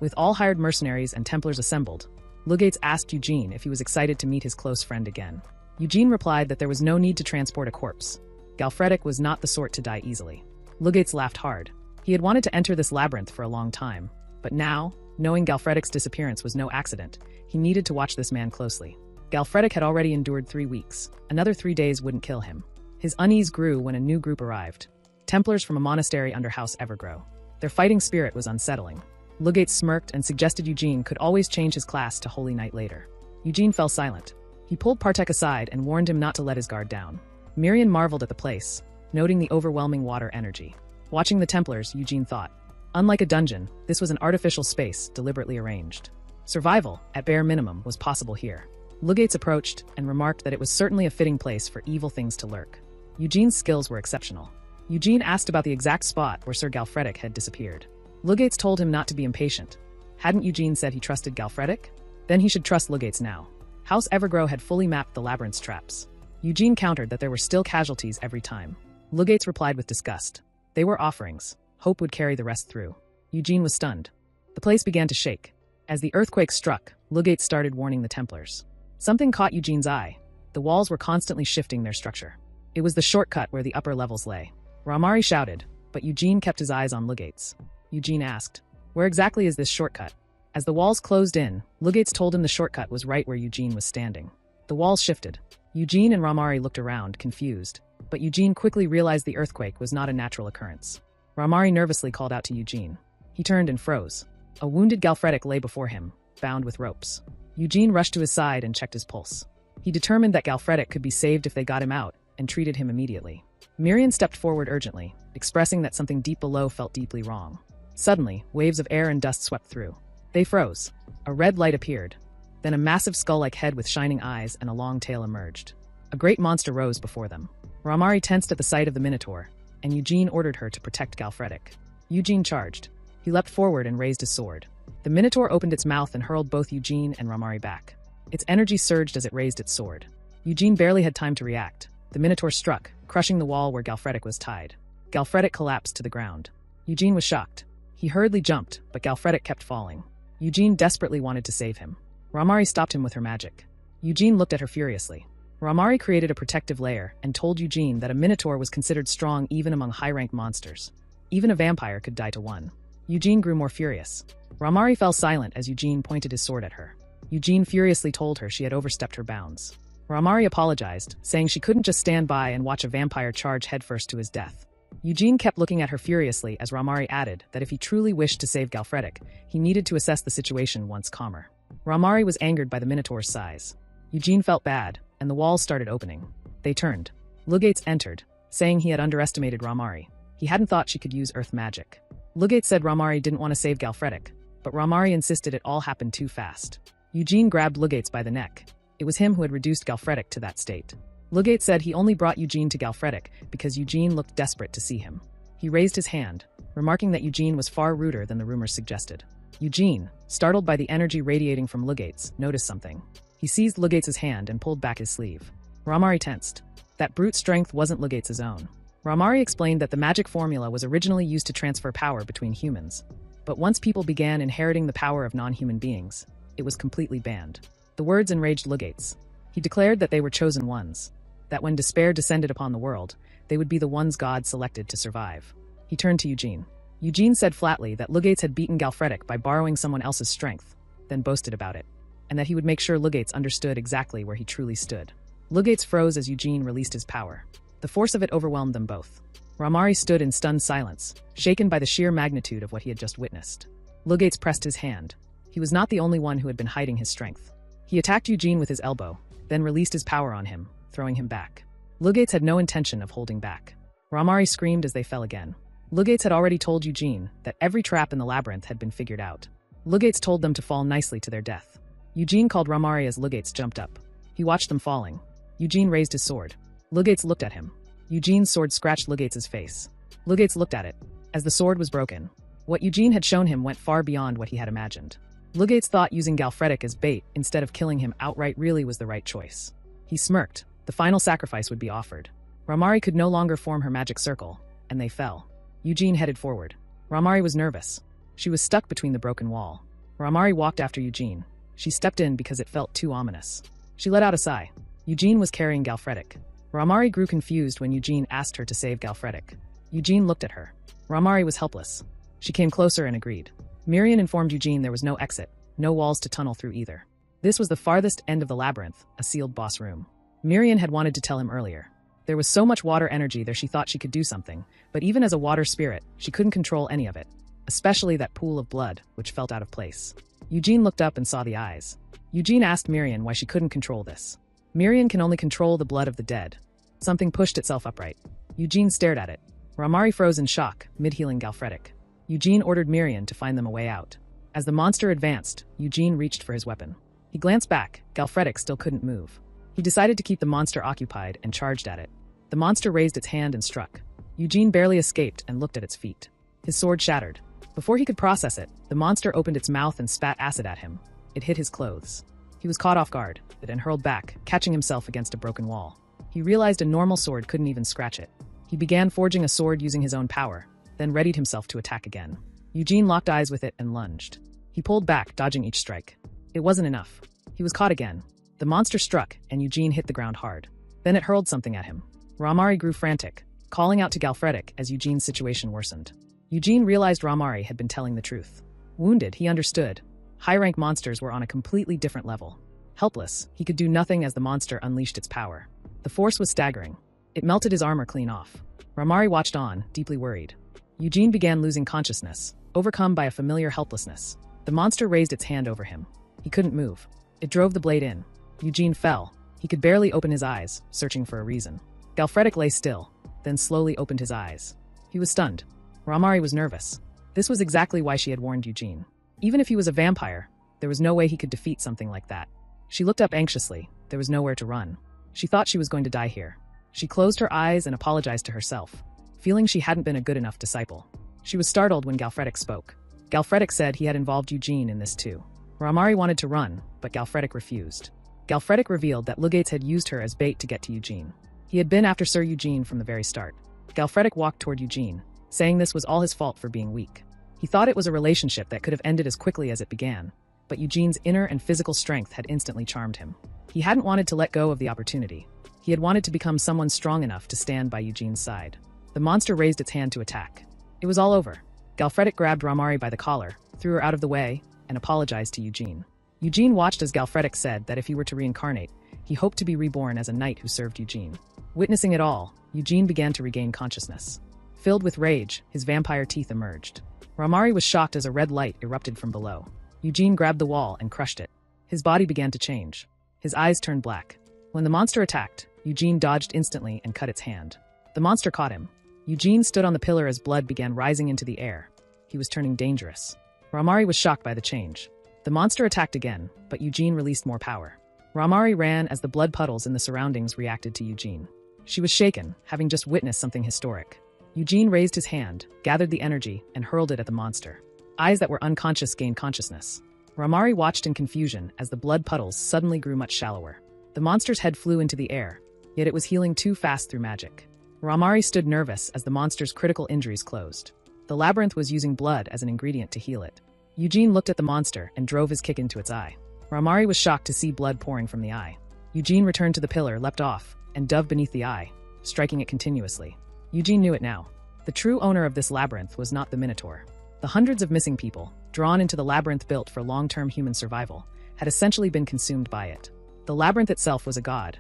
With all hired mercenaries and Templars assembled, Lugates asked Eugene if he was excited to meet his close friend again. Eugene replied that there was no need to transport a corpse. Galfredic was not the sort to die easily. Lugates laughed hard. He had wanted to enter this labyrinth for a long time, but now, knowing Galfredic's disappearance was no accident, he needed to watch this man closely. Galfredic had already endured 3 weeks. Another 3 days wouldn't kill him. His unease grew when a new group arrived. Templars from a monastery under House Evergrow. Their fighting spirit was unsettling. Lugates smirked and suggested Eugene could always change his class to Holy Knight later. Eugene fell silent. He pulled Partek aside and warned him not to let his guard down. Miriam marveled at the place, noting the overwhelming water energy. Watching the Templars, Eugene thought. Unlike a dungeon, this was an artificial space deliberately arranged. Survival, at bare minimum, was possible here. Lugates approached and remarked that it was certainly a fitting place for evil things to lurk. Eugene's skills were exceptional. Eugene asked about the exact spot where Sir Galfredic had disappeared. Lugates told him not to be impatient. Hadn't Eugene said he trusted Galfredic? Then he should trust Lugates now. House Evergrow had fully mapped the labyrinth's traps. Eugene countered that there were still casualties every time. Lugates replied with disgust. They were offerings. Hope would carry the rest through. Eugene was stunned. The place began to shake. As the earthquake struck, Lugates started warning the Templars. Something caught Eugene's eye. The walls were constantly shifting their structure. It was the shortcut where the upper levels lay. Ramari shouted, but Eugene kept his eyes on Lugates. Eugene asked, "Where exactly is this shortcut?" As the walls closed in, Lugates told him the shortcut was right where Eugene was standing. The walls shifted. Eugene and Ramari looked around, confused, but Eugene quickly realized the earthquake was not a natural occurrence. Ramari nervously called out to Eugene. He turned and froze. A wounded Galfredic lay before him, bound with ropes. Eugene rushed to his side and checked his pulse. He determined that Galfredic could be saved if they got him out, and treated him immediately. Miriam stepped forward urgently, expressing that something deep below felt deeply wrong. Suddenly, waves of air and dust swept through. They froze. A red light appeared. Then a massive skull-like head with shining eyes and a long tail emerged. A great monster rose before them. Ramari tensed at the sight of the Minotaur, and Eugene ordered her to protect Galfredic. Eugene charged. He leapt forward and raised his sword. The Minotaur opened its mouth and hurled both Eugene and Ramari back. Its energy surged as it raised its sword. Eugene barely had time to react. The Minotaur struck, crushing the wall where Galfredic was tied. Galfredic collapsed to the ground. Eugene was shocked. He hurriedly jumped, but Galfredic kept falling. Eugene desperately wanted to save him. Ramari stopped him with her magic. Eugene looked at her furiously. Ramari created a protective layer and told Eugene that a Minotaur was considered strong even among high-ranked monsters. Even a vampire could die to one. Eugene grew more furious. Ramari fell silent as Eugene pointed his sword at her. Eugene furiously told her she had overstepped her bounds. Ramari apologized, saying she couldn't just stand by and watch a vampire charge headfirst to his death. Eugene kept looking at her furiously as Ramari added that if he truly wished to save Galfredic, he needed to assess the situation once calmer. Ramari was angered by the Minotaur's size. Eugene felt bad, and the walls started opening. They turned. Lugates entered, saying he had underestimated Ramari. He hadn't thought she could use earth magic. Lugates said Ramari didn't want to save Galfredic, but Ramari insisted it all happened too fast. Eugene grabbed Lugates by the neck. It was him who had reduced Galfredic to that state. Lugates said he only brought Eugene to Galfredic because Eugene looked desperate to see him. He raised his hand, remarking that Eugene was far ruder than the rumors suggested. Eugene, startled by the energy radiating from Lugates, noticed something. He seized Lugates' hand and pulled back his sleeve. Ramari tensed. That brute strength wasn't Lugates' own. Ramari explained that the magic formula was originally used to transfer power between humans. But once people began inheriting the power of non-human beings, it was completely banned. The words enraged Lugates. He declared that they were chosen ones, that when despair descended upon the world, they would be the ones God selected to survive. He turned to Eugene. Eugene said flatly that Lugates had beaten Galfredic by borrowing someone else's strength, then boasted about it, and that he would make sure Lugates understood exactly where he truly stood. Lugates froze as Eugene released his power. The force of it overwhelmed them both. Ramari stood in stunned silence, shaken by the sheer magnitude of what he had just witnessed. Lugates pressed his hand. He was not the only one who had been hiding his strength. He attacked Eugene with his elbow, then released his power on him, throwing him back. Lugates had no intention of holding back. Ramari screamed as they fell again. Lugates had already told Eugene that every trap in the labyrinth had been figured out. Lugates told them to fall nicely to their death. Eugene called Ramari as Lugates jumped up. He watched them falling. Eugene raised his sword. Lugates looked at him. Eugene's sword scratched Lugates' face. Lugates looked at it. As the sword was broken, what Eugene had shown him went far beyond what he had imagined. Lugates thought using Galfredic as bait instead of killing him outright really was the right choice. He smirked. The final sacrifice would be offered. Ramari could no longer form her magic circle, and they fell. Eugene headed forward. Ramari was nervous. She was stuck between the broken wall. Ramari walked after Eugene. She stepped in because it felt too ominous. She let out a sigh. Eugene was carrying Galfredic. Ramari grew confused when Eugene asked her to save Galfredic. Eugene looked at her. Ramari was helpless. She came closer and agreed. Mirian informed Eugene there was no exit, no walls to tunnel through either. This was the farthest end of the labyrinth, a sealed boss room. Mirian had wanted to tell him earlier. There was so much water energy there she thought she could do something, but even as a water spirit, she couldn't control any of it, especially that pool of blood, which felt out of place. Eugene looked up and saw the eyes. Eugene asked Mirian why she couldn't control this. Mirian can only control the blood of the dead. Something pushed itself upright. Eugene stared at it. Ramari froze in shock, mid-healing Galfredic. Eugene ordered Mirian to find them a way out. As the monster advanced, Eugene reached for his weapon. He glanced back. Galfredic still couldn't move. He decided to keep the monster occupied and charged at it. The monster raised its hand and struck. Eugene barely escaped and looked at its feet. His sword shattered. Before he could process it, the monster opened its mouth and spat acid at him. It hit his clothes. He was caught off guard, and hurled back, catching himself against a broken wall. He realized a normal sword couldn't even scratch it. He began forging a sword using his own power, then readied himself to attack again. Eugene locked eyes with it and lunged. He pulled back, dodging each strike. It wasn't enough. He was caught again. The monster struck, and Eugene hit the ground hard. Then it hurled something at him. Ramari grew frantic, calling out to Galfredic as Eugene's situation worsened. Eugene realized Ramari had been telling the truth. Wounded, he understood. High-rank monsters were on a completely different level. Helpless, he could do nothing as the monster unleashed its power. The force was staggering. It melted his armor clean off. Ramari watched on, deeply worried. Eugene began losing consciousness, overcome by a familiar helplessness. The monster raised its hand over him. He couldn't move. It drove the blade in. Eugene fell. He could barely open his eyes, searching for a reason. Galfredic lay still, then slowly opened his eyes. He was stunned. Ramari was nervous. This was exactly why she had warned Eugene. Even if he was a vampire, there was no way he could defeat something like that. She looked up anxiously. There was nowhere to run. She thought she was going to die here. She closed her eyes and apologized to herself, feeling she hadn't been a good enough disciple. She was startled when Galfredic spoke. Galfredic said he had involved Eugene in this too. Ramari wanted to run, but Galfredic refused. Galfredic revealed that Lugates had used her as bait to get to Eugene. He had been after Sir Eugene from the very start. Galfredic walked toward Eugene, saying this was all his fault for being weak. He thought it was a relationship that could have ended as quickly as it began, but Eugene's inner and physical strength had instantly charmed him. He hadn't wanted to let go of the opportunity. He had wanted to become someone strong enough to stand by Eugene's side. The monster raised its hand to attack. It was all over. Galfredic grabbed Ramari by the collar, threw her out of the way, and apologized to Eugene. Eugene watched as Galfredic said that if he were to reincarnate, He hoped to be reborn as a knight who served Eugene. Witnessing it all, Eugene began to regain consciousness. Filled with rage, his vampire teeth emerged. Ramari was shocked as a red light erupted from below. Eugene grabbed the wall and crushed it. His body began to change. His eyes turned black. When the monster attacked, Eugene dodged instantly and cut its hand. The monster caught him. Eugene stood on the pillar as blood began rising into the air. He was turning dangerous. Ramari was shocked by the change. The monster attacked again, but Eugene released more power. Ramari ran as the blood puddles in the surroundings reacted to Eugene. She was shaken, having just witnessed something historic. Eugene raised his hand, gathered the energy, and hurled it at the monster. Eyes that were unconscious gained consciousness. Ramari watched in confusion as the blood puddles suddenly grew much shallower. The monster's head flew into the air, yet it was healing too fast through magic. Ramari stood nervous as the monster's critical injuries closed. The labyrinth was using blood as an ingredient to heal it. Eugene looked at the monster and drove his kick into its eye. Ramari was shocked to see blood pouring from the eye. Eugene returned to the pillar, leapt off, and dove beneath the eye, striking it continuously. Eugene knew it now. The true owner of this labyrinth was not the Minotaur. The hundreds of missing people, drawn into the labyrinth built for long-term human survival, had essentially been consumed by it. The labyrinth itself was a god,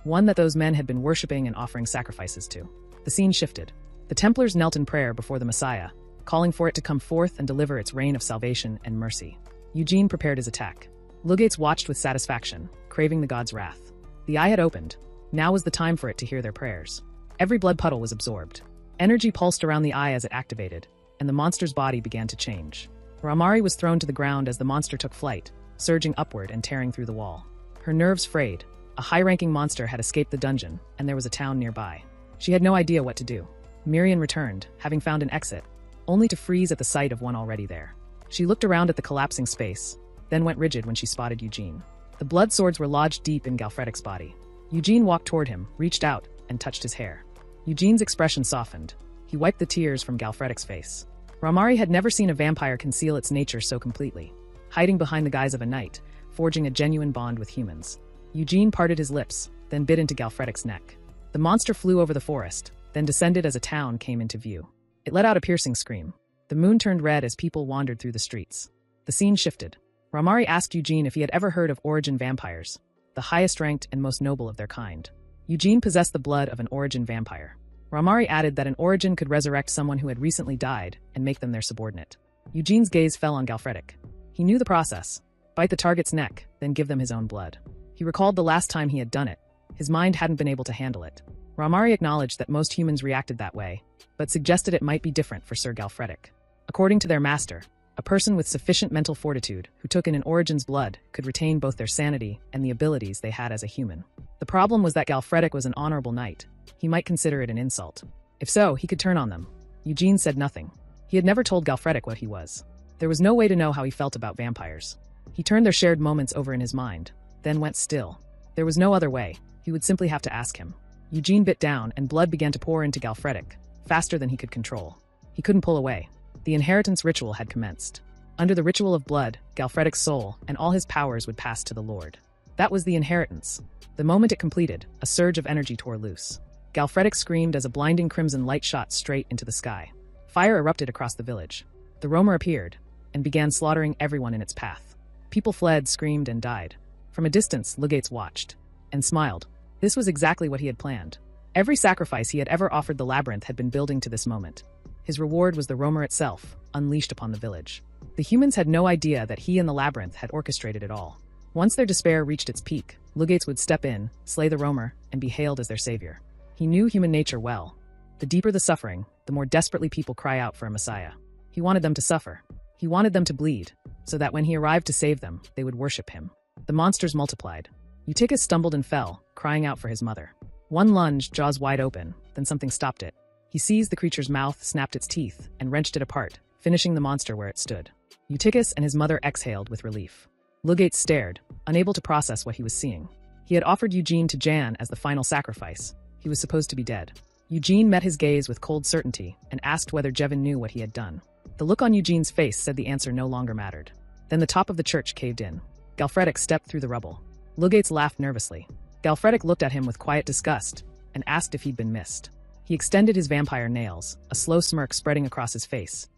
one that those men had been worshipping and offering sacrifices to. The scene shifted. The Templars knelt in prayer before the Messiah, calling for it to come forth and deliver its reign of salvation and mercy. Eugene prepared his attack. Lugates watched with satisfaction, craving the god's wrath. The eye had opened. Now was the time for it to hear their prayers. Every blood puddle was absorbed. Energy pulsed around the eye as it activated, and the monster's body began to change. Ramari was thrown to the ground as the monster took flight, surging upward and tearing through the wall. Her nerves frayed. A high-ranking monster had escaped the dungeon, and there was a town nearby. She had no idea what to do. Miriam returned, having found an exit, only to freeze at the sight of one already there. She looked around at the collapsing space, then went rigid when she spotted Eugene. The blood swords were lodged deep in Galfredic's body. Eugene walked toward him, reached out, and touched his hair. Eugene's expression softened. He wiped the tears from Galfredic's face. Ramari had never seen a vampire conceal its nature so completely, hiding behind the guise of a knight, forging a genuine bond with humans. Eugene parted his lips, then bit into Galfredic's neck. The monster flew over the forest, then descended as a town came into view. It let out a piercing scream. The moon turned red as people wandered through the streets. The scene shifted. Ramari asked Eugene if he had ever heard of origin vampires, the highest ranked and most noble of their kind. Eugene possessed the blood of an origin vampire. Ramari added that an origin could resurrect someone who had recently died and make them their subordinate. Eugene's gaze fell on Galfredic. He knew the process. Bite the target's neck, then give them his own blood. He recalled the last time he had done it. His mind hadn't been able to handle it. Ramari acknowledged that most humans reacted that way, but suggested it might be different for Sir Galfredic. According to their master, a person with sufficient mental fortitude who took in an origin's blood could retain both their sanity and the abilities they had as a human. The problem was that Galfredic was an honorable knight. He might consider it an insult. If so, he could turn on them. Eugene said nothing. He had never told Galfredic what he was. There was no way to know how he felt about vampires. He turned their shared moments over in his mind, then went still. There was no other way. He would simply have to ask him. Eugene bit down, and blood began to pour into Galfredic, faster than he could control. He couldn't pull away. The inheritance ritual had commenced. Under the ritual of blood, Galfredic's soul and all his powers would pass to the Lord. That was the inheritance. The moment it completed, a surge of energy tore loose. Galfredic screamed as a blinding crimson light shot straight into the sky. Fire erupted across the village. The roamer appeared and began slaughtering everyone in its path. People fled, screamed, and died. From a distance, Lugates watched and smiled. This was exactly what he had planned. Every sacrifice he had ever offered the labyrinth had been building to this moment. His reward was the roamer itself, unleashed upon the village. The humans had no idea that he and the labyrinth had orchestrated it all. Once their despair reached its peak, Lugates would step in, slay the roamer, and be hailed as their savior. He knew human nature well. The deeper the suffering, the more desperately people cry out for a messiah. He wanted them to suffer. He wanted them to bleed, so that when he arrived to save them, they would worship him. The monsters multiplied. Eutychus stumbled and fell, crying out for his mother. One lunge, jaws wide open, then something stopped it. He seized the creature's mouth, snapped its teeth, and wrenched it apart, finishing the monster where it stood. Eutychus and his mother exhaled with relief. Lugates stared, unable to process what he was seeing. He had offered Eugene to Jan as the final sacrifice. He was supposed to be dead. Eugene met his gaze with cold certainty and asked whether Jevin knew what he had done. The look on Eugene's face said the answer no longer mattered. Then the top of the church caved in. Galfredic stepped through the rubble. Lugates laughed nervously. Galfredic looked at him with quiet disgust and asked if he'd been missed. He extended his vampire nails, a slow smirk spreading across his face,